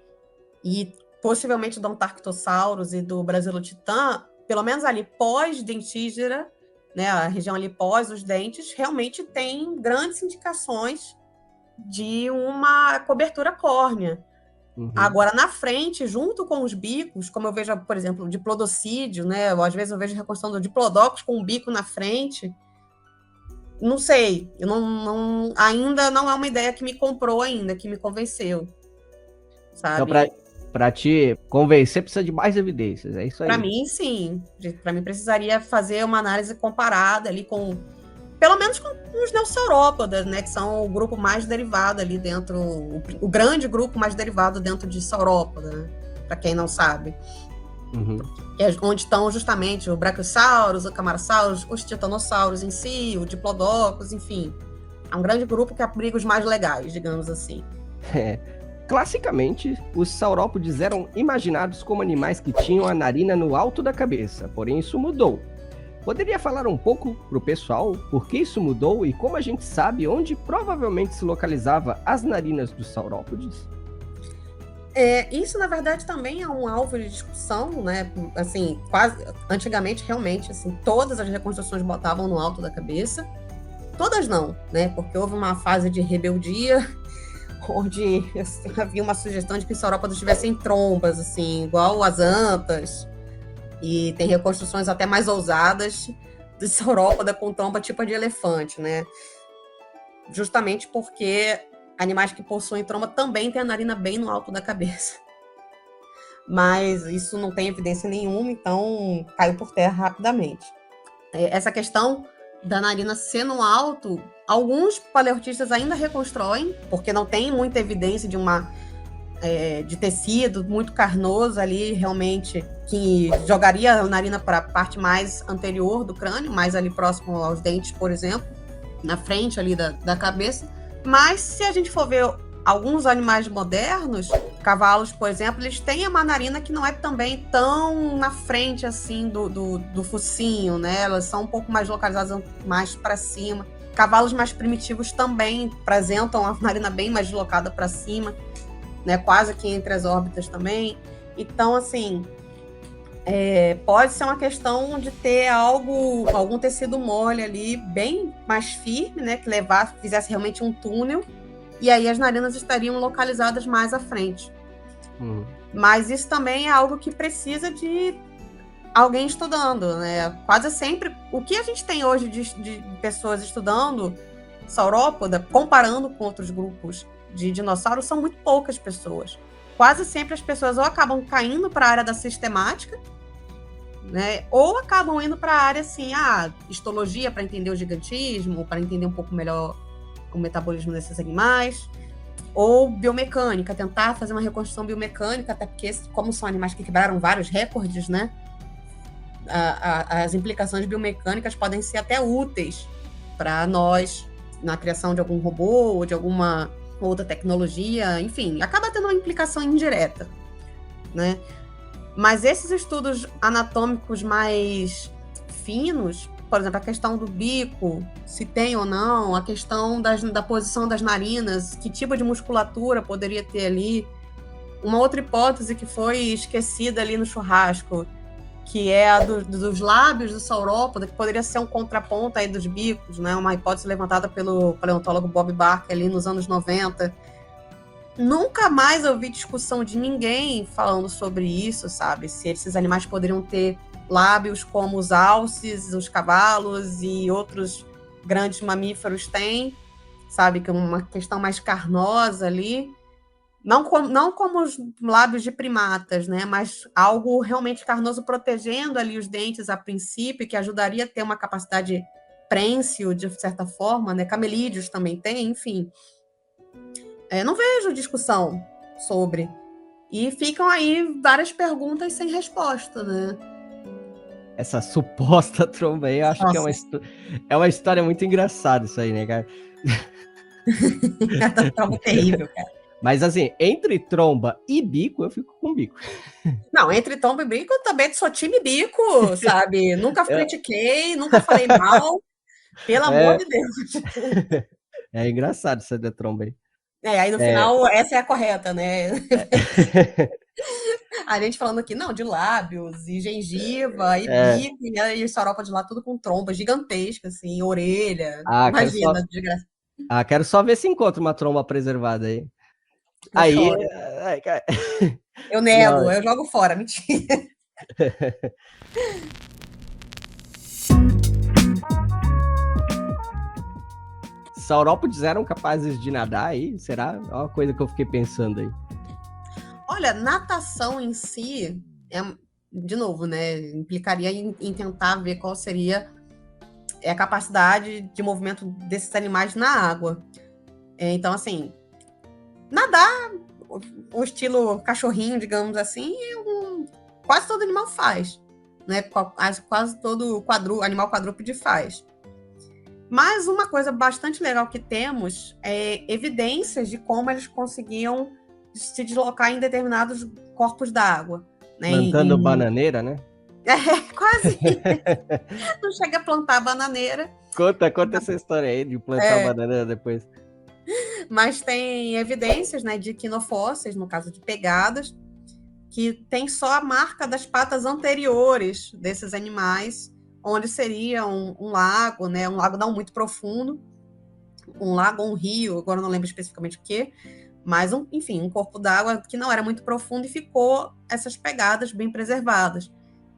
E possivelmente do Antarctosaurus e do Brasilotitã, pelo menos ali pós-dentígera, né? A região ali pós os dentes, realmente tem grandes indicações de uma cobertura córnea. Uhum. Agora, na frente, junto com os bicos, como eu vejo, por exemplo, o diplodocídio, né? Ou às vezes eu vejo a reconstrução do diplodocus com um bico na frente. Não sei, ainda não é uma ideia que me comprou ainda, que me convenceu, sabe? Então, para te convencer, precisa de mais evidências, é isso aí? Para mim, sim. Para mim, precisaria fazer uma análise comparada ali com, pelo menos com os neosaurópodas, né? Que são o grupo mais derivado ali dentro, o grande grupo mais derivado dentro de saurópoda, né? Para quem não sabe. Uhum. Onde estão justamente o Brachiosaurus, o Camarasaurus, os Titanossauros em si, o Diplodocus, enfim. É um grande grupo que abriga os mais legais, digamos assim. Classicamente, os saurópodes eram imaginados como animais que tinham a narina no alto da cabeça, porém isso mudou. Poderia falar um pouco para o pessoal por que isso mudou e como a gente sabe onde provavelmente se localizava as narinas dos saurópodes? Isso, na verdade, também é um alvo de discussão, né? Assim, quase antigamente, realmente, assim, todas as reconstruções botavam no alto da cabeça. Todas não, né? Porque houve uma fase de rebeldia onde havia uma sugestão de que os saurópodes tivessem trombas, assim, igual as antas. E tem reconstruções até mais ousadas de saurópoda com tromba tipo a de elefante, né? Justamente porque animais que possuem tromba também têm a narina bem no alto da cabeça. Mas isso não tem evidência nenhuma, então caiu por terra rapidamente. Essa questão da narina ser no alto, alguns paleortistas ainda reconstroem, porque não tem muita evidência de tecido muito carnoso ali, realmente, que jogaria a narina para a parte mais anterior do crânio, mais ali próximo aos dentes, por exemplo, na frente ali da cabeça. Mas se a gente for ver alguns animais modernos, cavalos, por exemplo, eles têm uma narina que não é também tão na frente assim do focinho, né? Elas são um pouco mais localizadas mais para cima. Cavalos mais primitivos também apresentam a narina bem mais deslocada para cima, né? Quase que entre as órbitas também. Então, assim, pode ser uma questão de ter algum tecido mole ali, bem mais firme, né? Que fizesse realmente um túnel, e aí as narinas estariam localizadas mais à frente. Mas isso também é algo que precisa de alguém estudando, né? Quase sempre, o que a gente tem hoje de pessoas estudando saurópoda, comparando com outros grupos de dinossauros, são muito poucas pessoas. Quase sempre as pessoas ou acabam caindo para a área da sistemática, né? Ou acabam indo para a área assim, histologia para entender o gigantismo, para entender um pouco melhor o metabolismo desses animais, ou biomecânica, tentar fazer uma reconstrução biomecânica, até porque, como são animais que quebraram vários recordes, né? As implicações biomecânicas podem ser até úteis para nós na criação de algum robô ou de alguma outra tecnologia, enfim, acaba tendo uma implicação indireta, né? Mas esses estudos anatômicos mais finos, por exemplo, a questão do bico, se tem ou não, a questão da posição das narinas, que tipo de musculatura poderia ter ali. Uma outra hipótese que foi esquecida ali no churrasco, que é a dos lábios do saurópoda, que poderia ser um contraponto aí dos bicos, né? Uma hipótese levantada pelo paleontólogo Bob Barker ali nos anos 90. Nunca mais ouvi discussão de ninguém falando sobre isso, sabe? Se esses animais poderiam ter lábios como os alces, os cavalos e outros grandes mamíferos têm, sabe? Que é uma questão mais carnosa ali. Não como os lábios de primatas, né? Mas algo realmente carnoso protegendo ali os dentes a princípio, que ajudaria a ter uma capacidade prênsil, de certa forma, né? Camelídeos também tem, enfim. Não vejo discussão sobre. E ficam aí várias perguntas sem resposta, né? Essa suposta tromba aí, eu acho que é uma história muito engraçada isso aí, né, cara? Essa tromba é terrível, cara. Mas assim, entre tromba e bico, eu fico com bico. Não, entre tromba e bico, eu também sou time bico, sabe? Nunca critiquei, nunca falei mal. Pelo amor de Deus. É engraçado isso da tromba aí. Aí no final, essa é a correta, né? A gente falando aqui, não, de lábios, e gengiva, e bico, e soropa de lá, tudo com tromba gigantesca, assim, orelha. Imagina, desgraça. Quero só ver se encontra uma tromba preservada aí. Eu nego, não. Eu jogo fora, mentira. Saurópodes eram capazes de nadar aí? Será? É uma coisa que eu fiquei pensando aí. Olha, natação em si, de novo, né, implicaria em tentar ver qual seria a capacidade de movimento desses animais na água. Então, nadar, o estilo cachorrinho, digamos assim, quase todo animal faz, né? Quase todo animal quadrúpede faz. Mas uma coisa bastante legal que temos é evidências de como eles conseguiam se deslocar em determinados corpos d'água. Né? Plantando bananeira, né? Quase. Não chega a plantar bananeira. Conta essa história aí de plantar bananeira depois. Mas tem evidências, né, de quinofósseis, no caso de pegadas, que tem só a marca das patas anteriores desses animais, onde seria um lago, né, um lago não muito profundo, um lago ou um rio, agora não lembro especificamente o que, mas, enfim, um corpo d'água que não era muito profundo e ficou essas pegadas bem preservadas.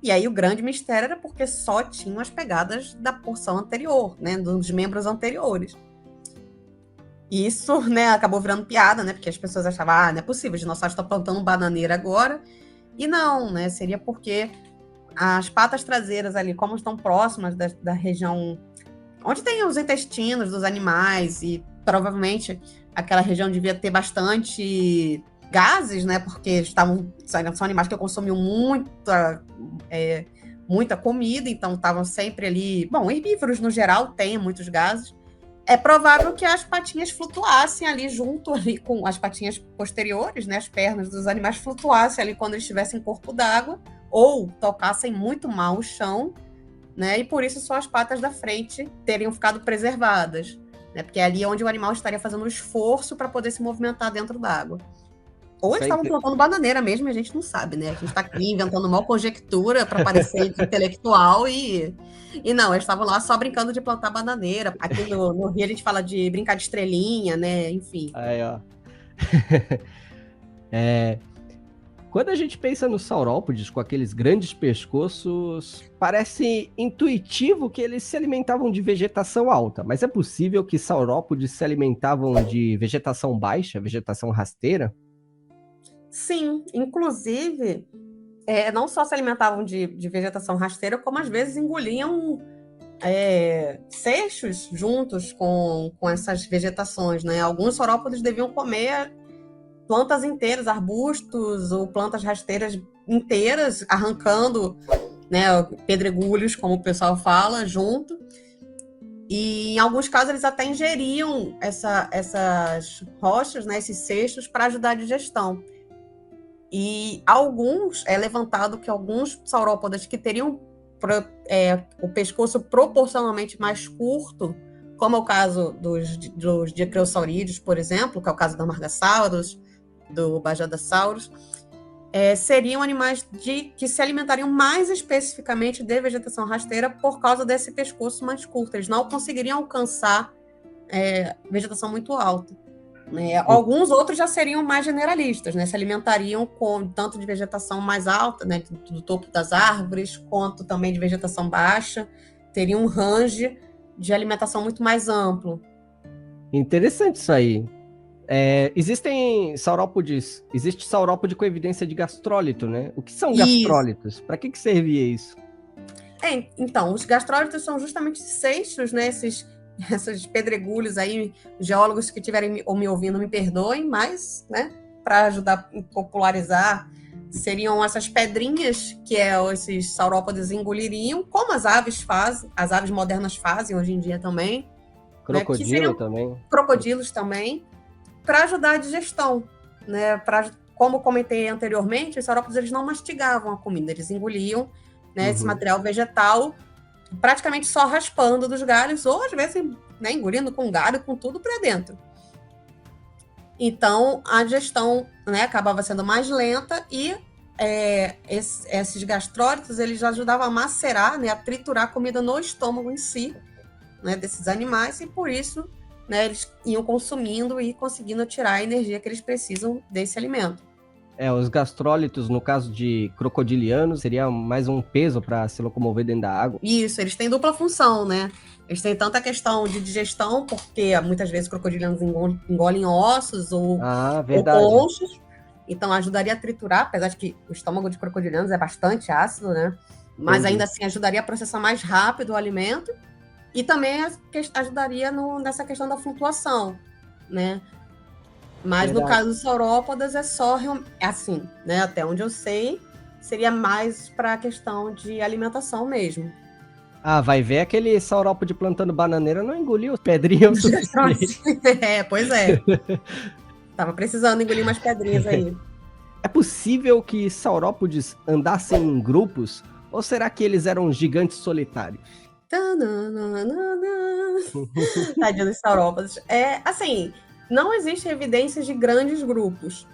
E aí o grande mistério era porque só tinham as pegadas da porção anterior, né, dos membros anteriores. E isso, né, acabou virando piada, né, porque as pessoas achavam, não é possível, os dinossauros estão plantando bananeira agora. E não, né, seria porque as patas traseiras ali, como estão próximas da região onde tem os intestinos dos animais, e provavelmente aquela região devia ter bastante gases, né, porque são animais que consumiam muita comida, então estavam sempre ali. Bom, herbívoros no geral têm muitos gases. É provável que as patinhas flutuassem ali junto ali com as patinhas posteriores, né, as pernas dos animais flutuassem ali quando eles estivessem em corpo d'água, ou tocassem muito mal o chão, né, e por isso só as patas da frente teriam ficado preservadas, né, porque é ali onde o animal estaria fazendo um esforço para poder se movimentar dentro d'água. Ou eles estavam plantando bananeira mesmo, e a gente não sabe, né? A gente está aqui inventando uma conjectura para parecer intelectual e não, eles estavam lá só brincando de plantar bananeira. Aqui no Rio a gente fala de brincar de estrelinha, né? Enfim. Aí, ó. Quando a gente pensa nos saurópodes com aqueles grandes pescoços, parece intuitivo que eles se alimentavam de vegetação alta, mas é possível que saurópodes se alimentavam de vegetação baixa, vegetação rasteira? Sim, inclusive, não só se alimentavam de vegetação rasteira, como às vezes engoliam seixos juntos com essas vegetações, né? Alguns saurópodes deviam comer plantas inteiras, arbustos ou plantas rasteiras inteiras, arrancando, né, pedregulhos, como o pessoal fala, junto. E em alguns casos eles até ingeriam essas rochas, né, esses seixos, para ajudar a digestão. E é levantado que alguns saurópodes que teriam o pescoço proporcionalmente mais curto, como é o caso dos dicreussaurídeos, por exemplo, que é o caso do Amargasaurus, do Bajadasaurus, seriam animais que se alimentariam mais especificamente de vegetação rasteira por causa desse pescoço mais curto. Eles não conseguiriam alcançar vegetação muito alta. Alguns outros já seriam mais generalistas, né? Se alimentariam tanto de vegetação mais alta, né, do topo das árvores, quanto também de vegetação baixa. Teriam um range de alimentação muito mais amplo. Interessante isso aí. Existem saurópodes, existe saurópode com evidência de gastrólito, né? O que são gastrólitos? Para que servia isso? Então, os gastrólitos são justamente seixos, né? Esses pedregulhos aí, geólogos que estiverem me ouvindo me perdoem, mas, né, para ajudar a popularizar, seriam essas pedrinhas que esses saurópodes engoliriam, como as aves fazem, as aves modernas fazem hoje em dia também. Crocodilo também. Crocodilos também, para ajudar a digestão, né? Como comentei anteriormente, os saurópodes eles não mastigavam a comida, eles engoliam, né, esse material vegetal praticamente só raspando dos galhos, ou às vezes, né, engolindo com galho, com tudo para dentro. Então, a digestão, né, acabava sendo mais lenta e esses gastrólitos eles ajudavam a macerar, né, a triturar a comida no estômago em si, né, desses animais, e por isso, né, eles iam consumindo e conseguindo tirar a energia que eles precisam desse alimento. Os gastrólitos, no caso de crocodilianos, seria mais um peso para se locomover dentro da água? Isso, eles têm dupla função, né? Eles têm tanto a questão de digestão, porque muitas vezes crocodilianos engolem ossos ou conchas, então ajudaria a triturar, apesar de que o estômago de crocodilianos é bastante ácido, né? Mas ainda assim ajudaria a processar mais rápido o alimento e também ajudaria nessa questão da flutuação, né? Mas no caso dos saurópodes é só assim, né? Até onde eu sei, seria mais para a questão de alimentação mesmo. Vai ver aquele saurópode plantando bananeira não engoliu pedrinhas o suficiente. Pois é. Tava precisando engolir umas pedrinhas aí. É possível que saurópodes andassem em grupos ou será que eles eram gigantes solitários? Tadinho dos saurópodes. Assim, não existe evidência de grandes grupos,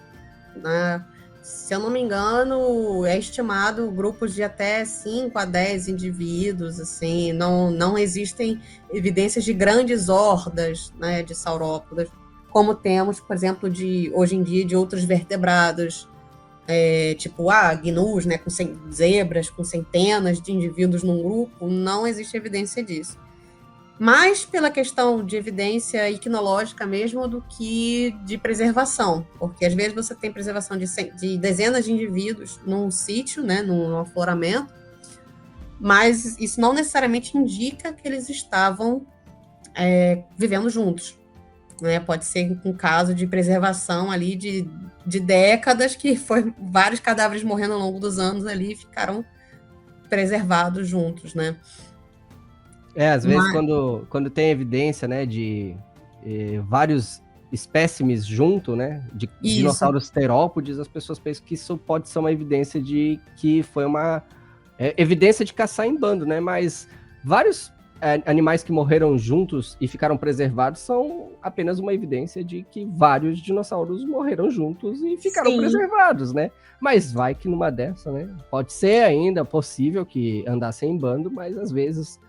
né? Se eu não me engano, é estimado grupos de até 5 a 10 indivíduos, assim, não existem evidências de grandes hordas, né, de saurópodes, como temos, por exemplo, hoje em dia, de outros vertebrados, tipo gnus, né, com zebras, com centenas de indivíduos num grupo, não existe evidência disso. Mais pela questão de evidência iquinológica mesmo do que de preservação, porque às vezes você tem preservação de dezenas de indivíduos num sítio, né, num afloramento, mas isso não necessariamente indica que eles estavam vivendo juntos, né? Pode ser um caso de preservação ali de décadas, que foi vários cadáveres morrendo ao longo dos anos ali e ficaram preservados juntos, né? Às vezes quando tem evidência, né, de vários espécimes junto, né, de dinossauros terópodes, as pessoas pensam que isso pode ser uma evidência de que foi uma evidência de caçar em bando, né, mas vários animais que morreram juntos e ficaram preservados são apenas uma evidência de que vários dinossauros morreram juntos e ficaram preservados, né, mas vai que numa dessa, né, pode ser ainda possível que andassem em bando, mas às vezes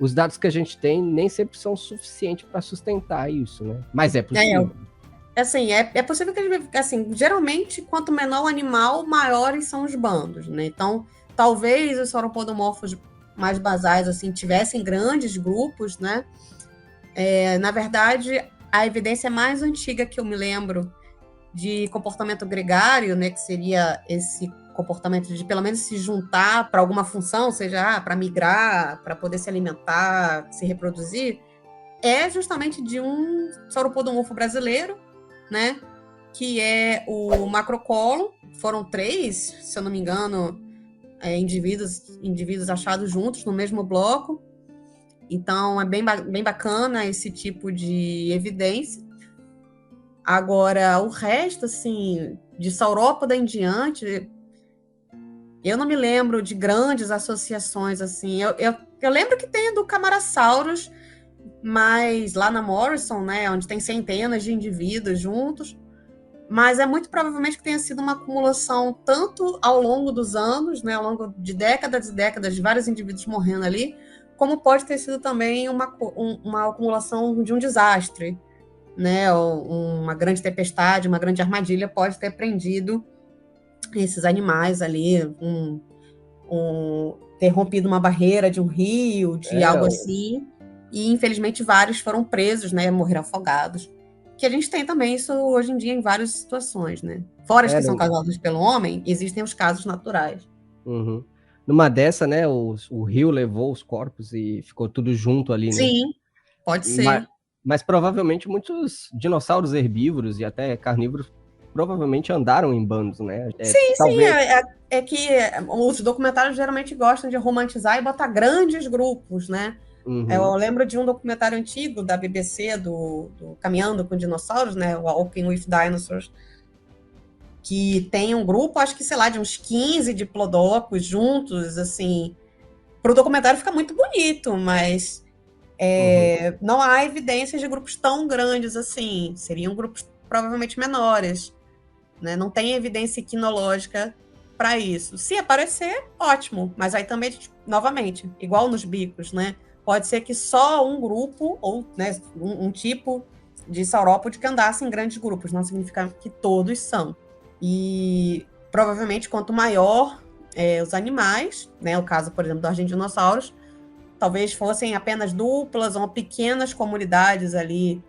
os dados que a gente tem nem sempre são suficientes para sustentar isso, né? Mas é possível. assim, é possível que eles, assim, geralmente, quanto menor o animal, maiores são os bandos, né? Então, talvez os sauropodomorfos mais basais, assim, tivessem grandes grupos, né? Na verdade, a evidência mais antiga que eu me lembro de comportamento gregário, né, que seria esse comportamento de pelo menos se juntar para alguma função, seja para migrar, para poder se alimentar, se reproduzir, é justamente de um sauropodomorfo brasileiro, né, que é o macrocolo. Foram 3, se eu não me engano, indivíduos achados juntos no mesmo bloco. Então, é bem bacana esse tipo de evidência. Agora, o resto, assim, de saurópoda em diante, eu não me lembro de grandes associações, assim. Eu lembro que tem do Camarasaurus, mas lá na Morrison, né, onde tem centenas de indivíduos juntos, mas é muito provavelmente que tenha sido uma acumulação tanto ao longo dos anos, né, ao longo de décadas e décadas, de vários indivíduos morrendo ali, como pode ter sido também uma acumulação de um desastre, né, uma grande tempestade, uma grande armadilha pode ter prendido esses animais ali, ter rompido uma barreira de um rio, de É, algo assim, e infelizmente vários foram presos, né, morreram afogados, que a gente tem também isso hoje em dia em várias situações, né. Fora as que são não. causadas pelo homem, existem os casos naturais. Uhum. Numa dessa, né, o rio levou os corpos e ficou tudo junto ali, né? Sim, pode Ma ser. mas provavelmente muitos dinossauros herbívoros e até carnívoros provavelmente andaram em bandos, né? Sim, sim, Talvez. é que os documentários geralmente gostam de romantizar e botar grandes grupos, né? Eu Uhum. lembro de um documentário antigo da BBC, do Caminhando com Dinossauros, né? O Walking with Dinosaurs, que tem um grupo, acho que, sei lá, de uns 15 diplodocos juntos, assim. Pro documentário fica muito bonito, mas Uhum. não há evidências de grupos tão grandes assim. Seriam grupos provavelmente menores, né? Não tem evidência equinológica para isso. Se aparecer, ótimo, mas aí também, novamente, igual nos bicos, né? Pode ser que só um grupo, ou né, um tipo de saurópode que andasse em grandes grupos, não significa que todos são. E provavelmente, quanto maior os animais, né? O caso, por exemplo, do argentinossauros, talvez fossem apenas duplas ou pequenas comunidades ali,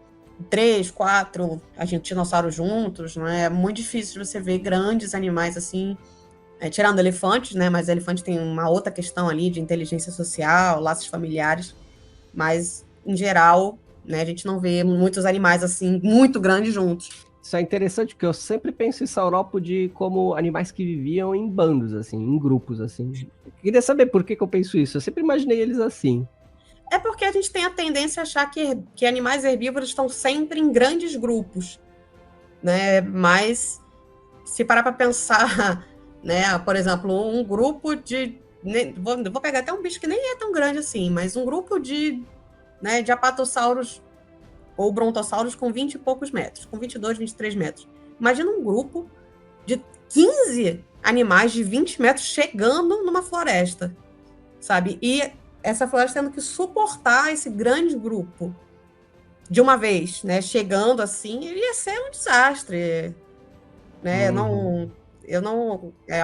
3, 4 argentinossauros juntos, né? É muito difícil você ver grandes animais assim, tirando elefantes, né? Mas elefante tem uma outra questão ali de inteligência social, laços familiares, mas em geral, né, a gente não vê muitos animais assim muito grandes juntos. Isso é interessante, porque eu sempre penso em saurópode como animais que viviam em bandos, assim, em grupos, assim. Eu queria saber por que eu penso isso. Eu sempre imaginei eles assim. É porque a gente tem a tendência a achar que animais herbívoros estão sempre em grandes grupos, né? Mas se parar para pensar, né, por exemplo, um grupo de, vou pegar até um bicho que nem é tão grande assim, mas um grupo de apatossauros ou brontossauros com 20 e poucos metros, com 22, 23 metros. Imagina um grupo de 15 animais de 20 metros chegando numa floresta, sabe? E essa floresta tendo que suportar esse grande grupo de uma vez, né? Chegando assim, ia ser um desastre, né? Uhum. Eu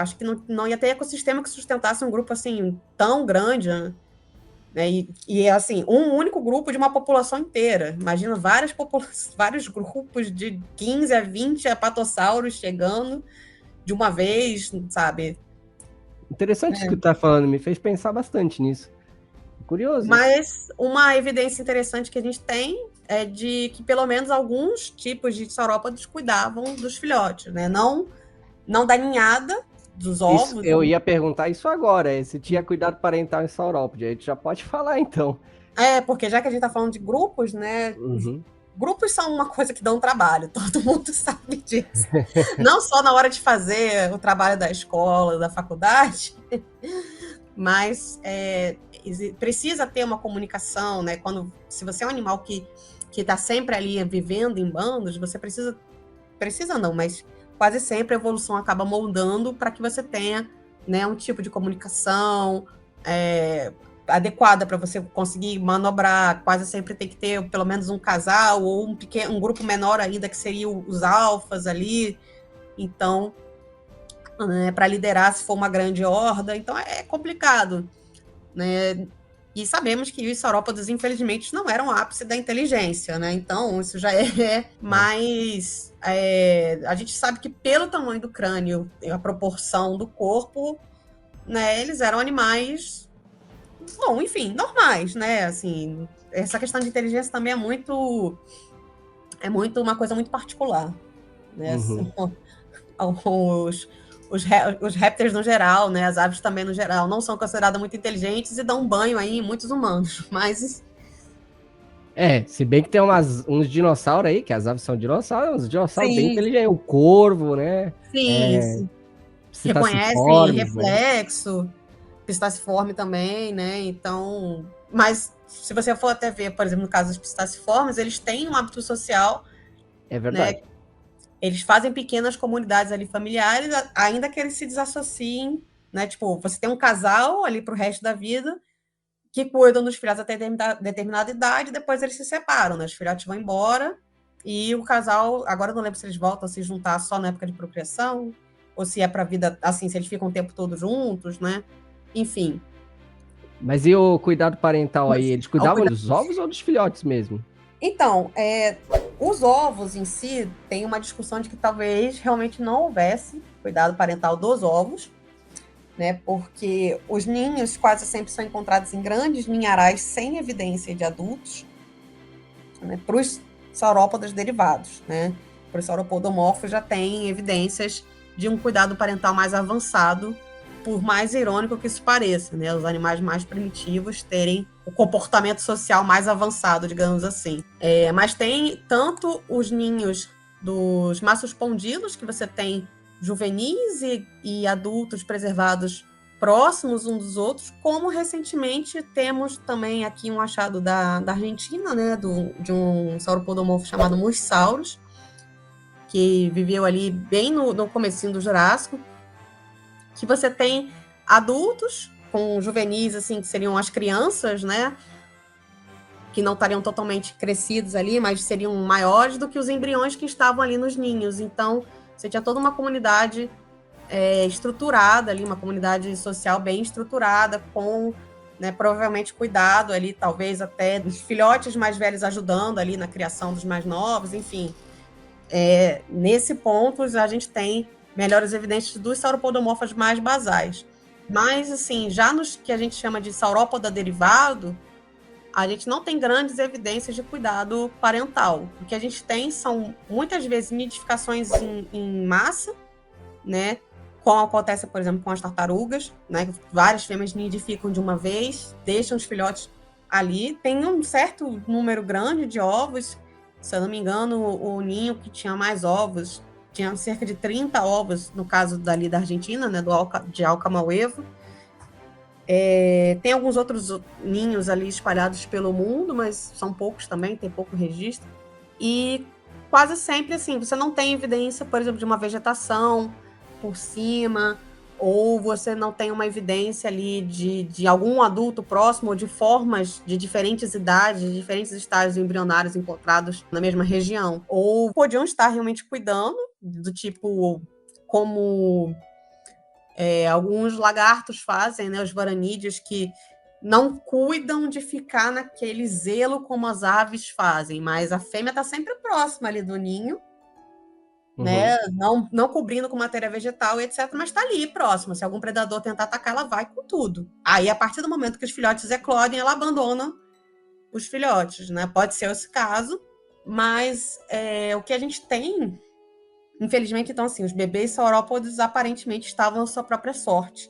acho que não ia ter ecossistema que sustentasse um grupo assim tão grande, né? E assim, um único grupo de uma população inteira. Imagina vários grupos de 15 a 20 apatossauros chegando de uma vez, sabe? Interessante isso que tu tá falando, me fez pensar bastante nisso. Curioso isso. Mas uma evidência interessante que a gente tem é de que pelo menos alguns tipos de saurópodes cuidavam dos filhotes, né? Não da ninhada, dos Isso, ovos. eu ia perguntar isso agora, se tinha cuidado parental em saurópode. Aí tu já pode falar, então. Porque já que a gente está falando de grupos, né? Uhum. Grupos são uma coisa que dão trabalho, todo mundo sabe disso. Não só na hora de fazer o trabalho da escola, da faculdade, mas precisa ter uma comunicação, né? Se você é um animal que está sempre ali vivendo em bandos, você precisa não, mas quase sempre a evolução acaba moldando para que você tenha, né, um tipo de comunicação, adequada para você conseguir manobrar. Quase sempre tem que ter pelo menos um casal ou um grupo menor ainda, que seriam os alfas ali. Então, para liderar se for uma grande horda. Então, é complicado, né? E sabemos que os saurópodes, infelizmente, não eram o ápice da inteligência, né? Então, isso já é mais... a gente sabe que pelo tamanho do crânio, a proporção do corpo, né, eles eram animais, bom, enfim, normais, né? Assim, essa questão de inteligência também é muito uma coisa muito particular, né? Assim, os répteis no geral, né, as aves também no geral, não são consideradas muito inteligentes e dão um banho aí em muitos humanos, mas... Se bem que tem uns dinossauros aí, que as aves são dinossauros, uns dinossauros bem Sim, inteligentes, o corvo, né? sim, reconhecem Psittaciformes, né? reflexo, pistaciforme também, né, então... Mas se você for até ver, por exemplo, no caso dos pistaciformes, eles têm um hábito social, É verdade. né? Eles fazem pequenas comunidades ali familiares, ainda que eles se desassociem, né? Tipo, você tem um casal ali para o resto da vida que cuidam dos filhotes até determinada idade, depois eles se separam, né? Os filhotes vão embora e o casal, agora eu não lembro se eles voltam a se juntar só na época de procriação, ou se é para a vida, assim, se eles ficam o tempo todo juntos, né? Enfim. Mas e o cuidado parental aí? Eles cuidavam dos ovos ou dos filhotes mesmo? Então, os ovos em si, tem uma discussão de que talvez realmente não houvesse cuidado parental dos ovos, né? Porque os ninhos quase sempre são encontrados em grandes ninharais sem evidência de adultos, né? Para os saurópodes derivados, né? Para os sauropodomorfos já tem evidências de um cuidado parental mais avançado, por mais irônico que isso pareça, né? Os animais mais primitivos terem o comportamento social mais avançado, digamos assim. Mas tem tanto os ninhos dos massospondílios, que você tem juvenis e adultos preservados próximos uns dos outros, como recentemente temos também aqui um achado da Argentina, né, de um sauropodomorfo chamado Mussaurus, que viveu ali bem no comecinho do Jurássico, que você tem adultos com juvenis, assim, que seriam as crianças, né, que não estariam totalmente crescidos ali, mas seriam maiores do que os embriões que estavam ali nos ninhos. Então, você tinha toda uma comunidade estruturada ali, uma comunidade social bem estruturada, com, né, provavelmente cuidado ali, talvez até dos filhotes mais velhos ajudando ali na criação dos mais novos, enfim. Nesse ponto, a gente tem melhores evidências dos sauropodomorfos mais basais. Mas, assim, já nos que a gente chama de saurópoda derivado, a gente não tem grandes evidências de cuidado parental. O que a gente tem são, muitas vezes, nidificações em massa, né? Como acontece, por exemplo, com as tartarugas, né? Várias fêmeas nidificam de uma vez, deixam os filhotes ali. Tem um certo número grande de ovos. Se eu não me engano, o ninho que tinha mais ovos tinha cerca de 30 ovos, no caso dali da Argentina, né? De Alcamauevo. Tem alguns outros ninhos ali espalhados pelo mundo, mas são poucos também, tem pouco registro. E quase sempre, assim, você não tem evidência, por exemplo, de uma vegetação por cima, ou você não tem uma evidência ali de algum adulto próximo, ou de formas de diferentes idades, de diferentes estágios embrionários encontrados na mesma região. Ou podiam estar realmente cuidando, do tipo, como alguns lagartos fazem, né, os varanídeos, que não cuidam de ficar naquele zelo como as aves fazem, mas a fêmea está sempre próxima ali do ninho, né? Não cobrindo com matéria vegetal, etc., mas está ali próxima. Se algum predador tentar atacar, ela vai com tudo. Aí, a partir do momento que os filhotes eclodem, ela abandona os filhotes, né? Pode ser esse caso, mas o que a gente tem, infelizmente, então, assim, os bebês saurópodes aparentemente estavam à sua própria sorte,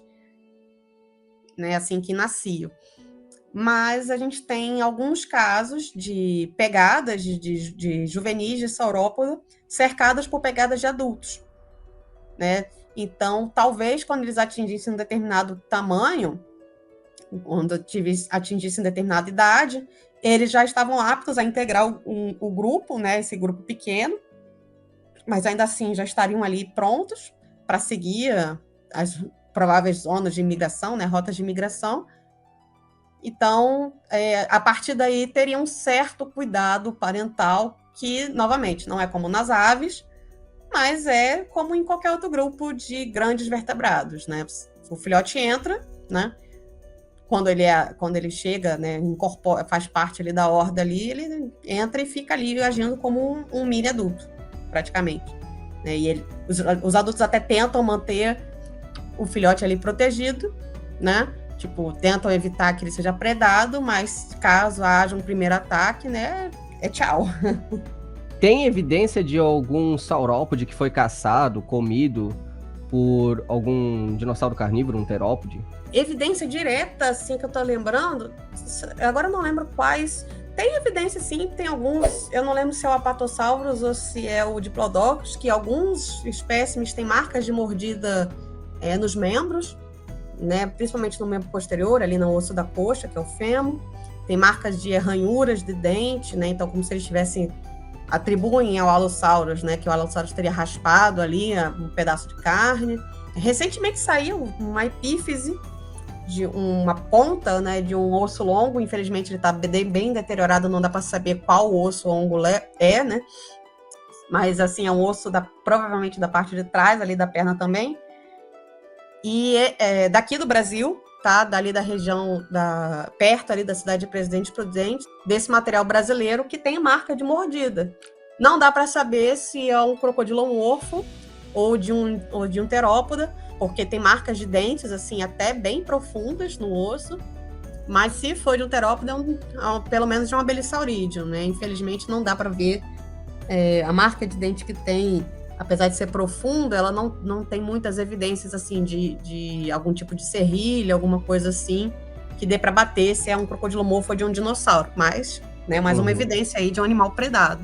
né? Assim que nasciam. Mas a gente tem alguns casos de pegadas de juvenis de saurópoda cercadas por pegadas de adultos, né? Então, talvez quando eles atingissem um determinado tamanho, quando atingissem determinada idade, eles já estavam aptos a integrar o grupo, né? Esse grupo pequeno, mas ainda assim já estariam ali prontos para seguir as prováveis zonas de imigração, né? Rotas de imigração. Então, a partir daí, teria um certo cuidado parental, que, novamente, não é como nas aves, mas é como em qualquer outro grupo de grandes vertebrados, né? O filhote entra, né? Quando ele chega, né, incorpora, faz parte ali da horda ali, ele entra e fica ali agindo como um mini adulto, praticamente. Né? E os adultos até tentam manter o filhote ali protegido, né? Tipo, tentam evitar que ele seja predado, mas caso haja um primeiro ataque, né, é tchau. Tem evidência de algum saurópode que foi caçado, comido por algum dinossauro carnívoro, um terópode? Evidência direta, assim, que eu tô lembrando, agora eu não lembro quais. Tem evidência, sim, tem alguns, eu não lembro se é o Apatosaurus ou se é o Diplodocus, que alguns espécimes têm marcas de mordida nos membros, né, principalmente no membro posterior, ali no osso da coxa, que é o fêmur. Tem marcas de ranhuras de dente, né, então como se eles tivessem, atribuem ao Allosaurus, né, que o Allosaurus teria raspado ali um pedaço de carne. Recentemente saiu uma epífise de uma ponta, né, de um osso longo. Infelizmente ele está bem deteriorado, não dá para saber qual osso longo é, né? Mas assim, é um osso provavelmente da parte de trás ali da perna também. E daqui do Brasil, tá? Dali da região perto ali da cidade de Presidente Prudente, desse material brasileiro que tem marca de mordida. Não dá para saber se é um crocodilomorfo ou de um terópoda, porque tem marcas de dentes, assim, até bem profundas no osso, mas se for de um terópodo, pelo menos de uma belissaurídeo, né? Infelizmente, não dá para ver a marca de dente que tem, apesar de ser profunda, ela não tem muitas evidências, assim, de algum tipo de serrilha, alguma coisa assim, que dê para bater se é um crocodilomorfo ou de um dinossauro, mas, né, mais uma evidência aí de um animal predado.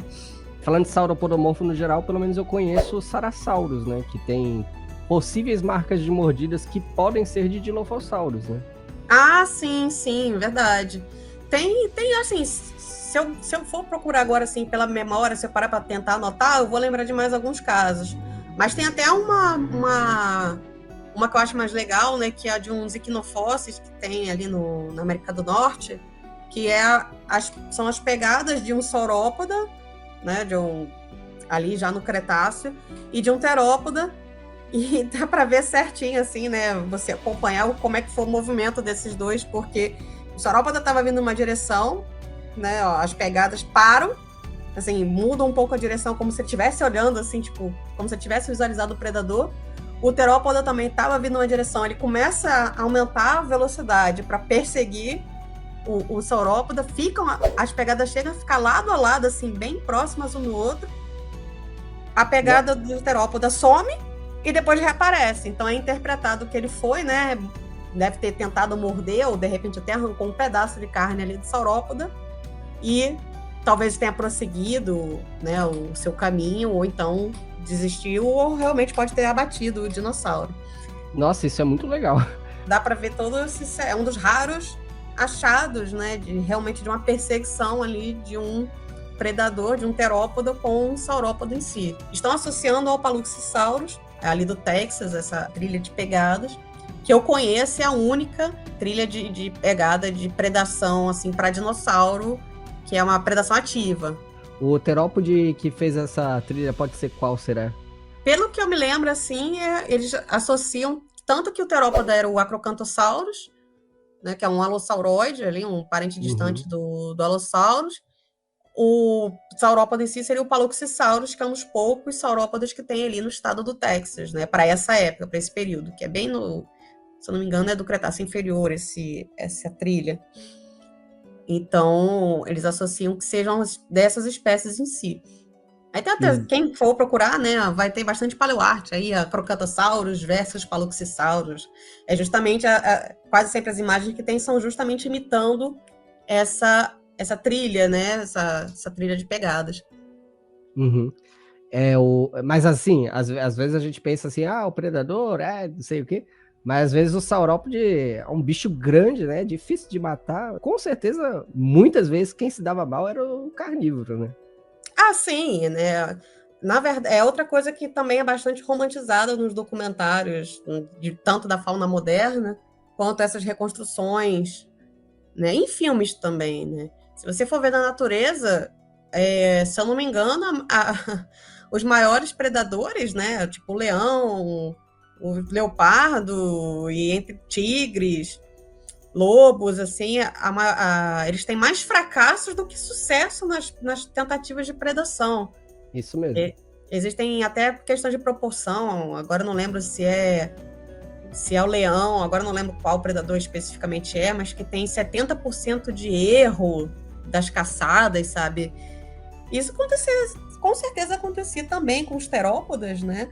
Falando de sauropodomorfo no geral, pelo menos eu conheço os sarassauros, né? Que tem possíveis marcas de mordidas que podem ser de Dilophosaurus, né? Ah, sim, verdade. Tem assim, se eu for procurar agora, assim, pela memória, se eu parar para tentar anotar, eu vou lembrar de mais alguns casos. Mas tem até uma que eu acho mais legal, né, que é a de uns equinofósseis que tem ali na América do Norte, que são as pegadas de um saurópoda, né, ali já no Cretáceo, e de um terópoda, e dá para ver certinho, assim, né, você acompanhar como é que foi o movimento desses dois, porque o saurópoda estava vindo numa direção, né, ó, as pegadas param, assim, mudam um pouco a direção, como se ele estivesse olhando, assim, tipo, como se ele tivesse visualizado o predador. O terópoda também estava vindo numa direção, ele começa a aumentar a velocidade para perseguir o saurópoda, as pegadas chegam a ficar lado a lado, assim, bem próximas um do outro. A pegada do terópoda some e depois reaparece. Então é interpretado que ele foi, né? Deve ter tentado morder, ou de repente até arrancou um pedaço de carne ali do saurópoda e talvez tenha prosseguido, né, o seu caminho, ou então desistiu, ou realmente pode ter abatido o dinossauro. Nossa, isso é muito legal. Dá para ver todo esse... É um dos raros achados, né, realmente de uma perseguição ali de um predador, de um terópodo com um saurópodo em si. Estão associando ao Paluxysaurus, ali do Texas, essa trilha de pegadas, que eu conheço, é a única trilha de pegada de predação, assim, para dinossauro, que é uma predação ativa. O terópode que fez essa trilha pode ser qual será? Pelo que eu me lembro, assim, eles associam tanto que o terópodo era o Acrocanthosaurus, né, que é um alossauroide, ali, um parente distante do Allosaurus. O saurópodo em si seria o Paluxysaurus, que é um dos poucos saurópodes que tem ali no estado do Texas, né, para essa época, para esse período, que é bem se eu não me engano, é do Cretáceo Inferior, essa trilha. Então, eles associam que sejam dessas espécies em si. Aí tem até, quem for procurar, né, vai ter bastante paleoarte aí, a Crocanthosaurus versus Paluxysaurus. É justamente, quase sempre as imagens que tem são justamente imitando essa trilha, né, essa trilha de pegadas. Mas assim, às vezes a gente pensa assim, o predador, não sei o quê. Mas às vezes o saurópode é um bicho grande, né, difícil de matar. Com certeza, muitas vezes quem se dava mal era o carnívoro, né? Ah, sim, né? Na verdade, é outra coisa que também é bastante romantizada nos documentários, tanto da fauna moderna, quanto essas reconstruções né? Em filmes também, né? Se você for ver na natureza, se eu não me engano, os maiores predadores, né? Tipo o leão, o leopardo, e entre tigres, lobos, assim, eles têm mais fracassos do que sucesso nas tentativas de predação. Isso mesmo. Existem até questões de proporção, agora eu não lembro se é o leão, agora eu não lembro qual predador especificamente mas que tem 70% de erro das caçadas, sabe? Isso com certeza acontecia também com os terópodas, né?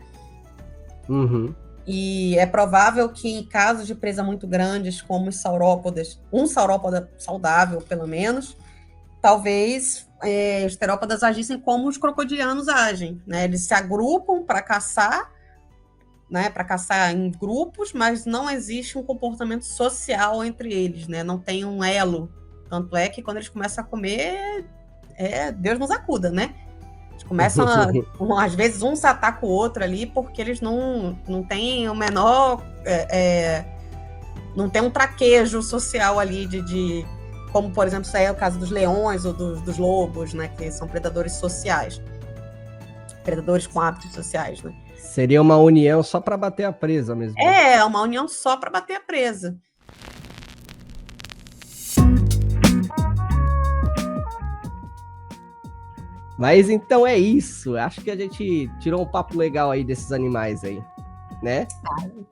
Uhum. E é provável que em casos de presa muito grandes, como os saurópodas, um saurópoda saudável, pelo menos, talvez os terópodas agissem como os crocodilianos agem, né? Eles se agrupam para caçar, né? Para caçar em grupos, mas não existe um comportamento social entre eles, né? Não tem um elo. Tanto é que quando eles começam a comer, Deus nos acuda, né? Eles começam às vezes um se ataca o outro ali, porque eles não têm o menor... não tem um traquejo social ali de como, por exemplo, isso aí é o caso dos leões ou dos lobos, né? Que são predadores sociais. Predadores com hábitos sociais, né? Seria uma união só para bater a presa mesmo. Uma união só para bater a presa. Mas então é isso. Acho que a gente tirou um papo legal aí desses animais aí, né?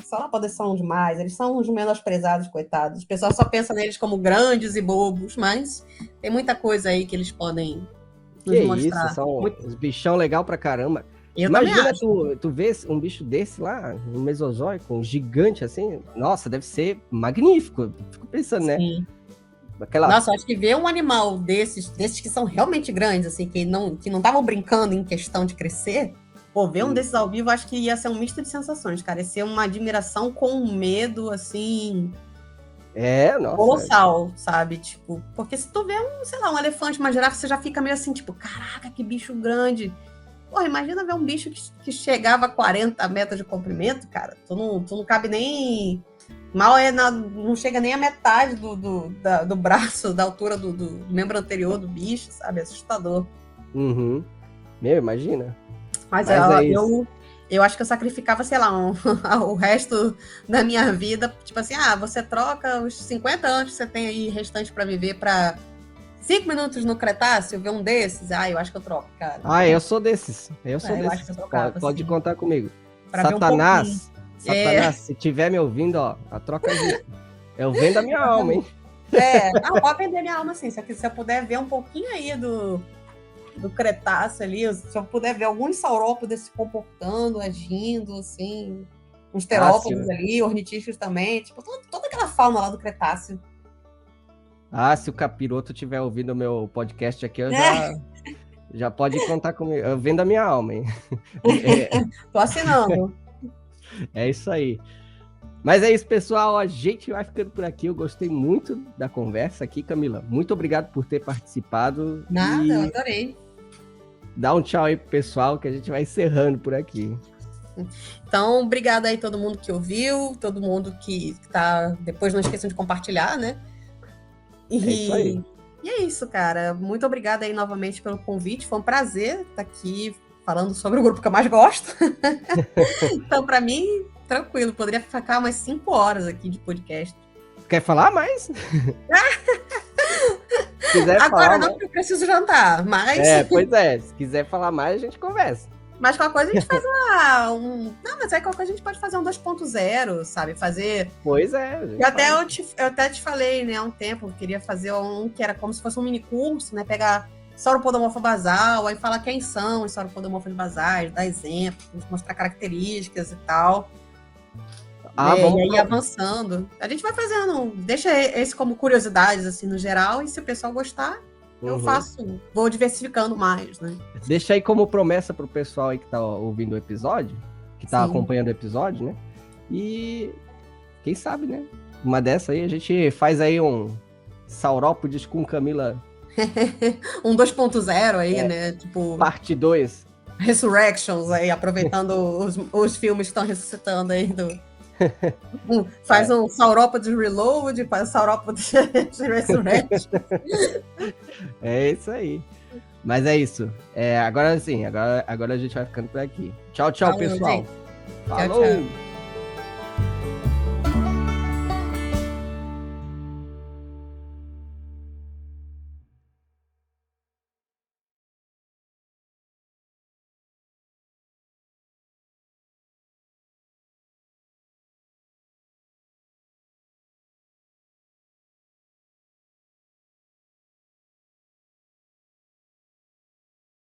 Saurópodes são demais, eles são os menosprezados, coitados. O pessoal só pensa neles como grandes e bobos, mas tem muita coisa aí que eles podem nos mostrar. Isso, são uns bichão legal pra caramba. Imagina tu vê um bicho desse lá, um mesozoico, um gigante assim, nossa, deve ser magnífico. Fico pensando, Sim. né? Nossa, acho que ver um animal desses que são realmente grandes, assim, que não estavam brincando em questão de crescer, ver um desses ao vivo, acho que ia ser um misto de sensações, cara. Ia ser uma admiração com um medo, assim... nossa. Colossal, sabe? Tipo, porque se tu vê um elefante, uma girafa, você já fica meio assim, tipo, caraca, que bicho grande. Porra, imagina ver um bicho que chegava a 40 metros de comprimento, cara. Tu não cabe nem... Mal não chega nem a metade do braço, da altura do membro anterior do bicho, sabe? Assustador. Uhum. Imagina. Mas eu acho que eu sacrificava, sei lá, o resto da minha vida. Tipo assim, você troca os 50 anos que você tem aí restante para viver para 5 minutos no Cretáceo, ver um desses. Eu acho que eu troco, cara. Eu sou desses. Eu acho que eu trocava, pode contar comigo. Pra Satanás, se tiver me ouvindo, ó, a troca de... Eu vendo a minha alma, hein? Pode vender minha alma, sim. Se eu puder ver um pouquinho aí do Cretáceo ali, se eu puder ver alguns saurópodes se comportando, agindo, assim, uns terópodes ali, ornitíferos também, tipo, toda aquela fauna lá do Cretáceo. Se o capiroto estiver ouvindo o meu podcast aqui, eu já pode contar comigo. Eu vendo a minha alma, hein? Tô assinando. É isso aí. Mas é isso, pessoal. A gente vai ficando por aqui. Eu gostei muito da conversa aqui, Camila. Muito obrigado por ter participado. Nada, eu adorei. Dá um tchau aí pro pessoal, que a gente vai encerrando por aqui. Então, obrigada aí todo mundo que ouviu, todo mundo que tá... Depois não esqueçam de compartilhar, né? É isso aí. E é isso, cara. Muito obrigada aí novamente pelo convite. Foi um prazer estar aqui falando sobre o grupo que eu mais gosto. Então, para mim, tranquilo. Poderia ficar umas 5 horas aqui de podcast. Quer falar mais? Se quiser agora não, porque eu preciso jantar, mas... Pois é. Se quiser falar mais, a gente conversa. Mas qualquer coisa a gente faz Não, mas aí qualquer coisa a gente pode fazer um 2.0, sabe? Fazer... Pois é. Eu até te falei, né, há um tempo, eu queria fazer um que era como se fosse um mini curso, né? Pegar sauropodomorfo basal, aí falar quem são os sauropodomorfos basais, dar exemplos, mostrar características e tal. E aí avançando. A gente vai fazendo, deixa esse como curiosidades, assim, no geral, e se o pessoal gostar, eu vou diversificando mais, né? Deixa aí como promessa pro pessoal aí que tá ouvindo o episódio, que tá acompanhando o episódio, né? E quem sabe, né? Uma dessa aí, a gente faz aí um Saurópodes com Camila. Um 2.0 aí, né? Tipo... Parte 2. Resurrections aí, aproveitando os filmes que estão ressuscitando aí Faz um Saurópodes Reload, faz um Saurópodes Resurrect. É isso aí. Mas é isso. Agora sim, agora a gente vai ficando por aqui. Tchau, Falou, pessoal. gente. Falou! Tchau, tchau.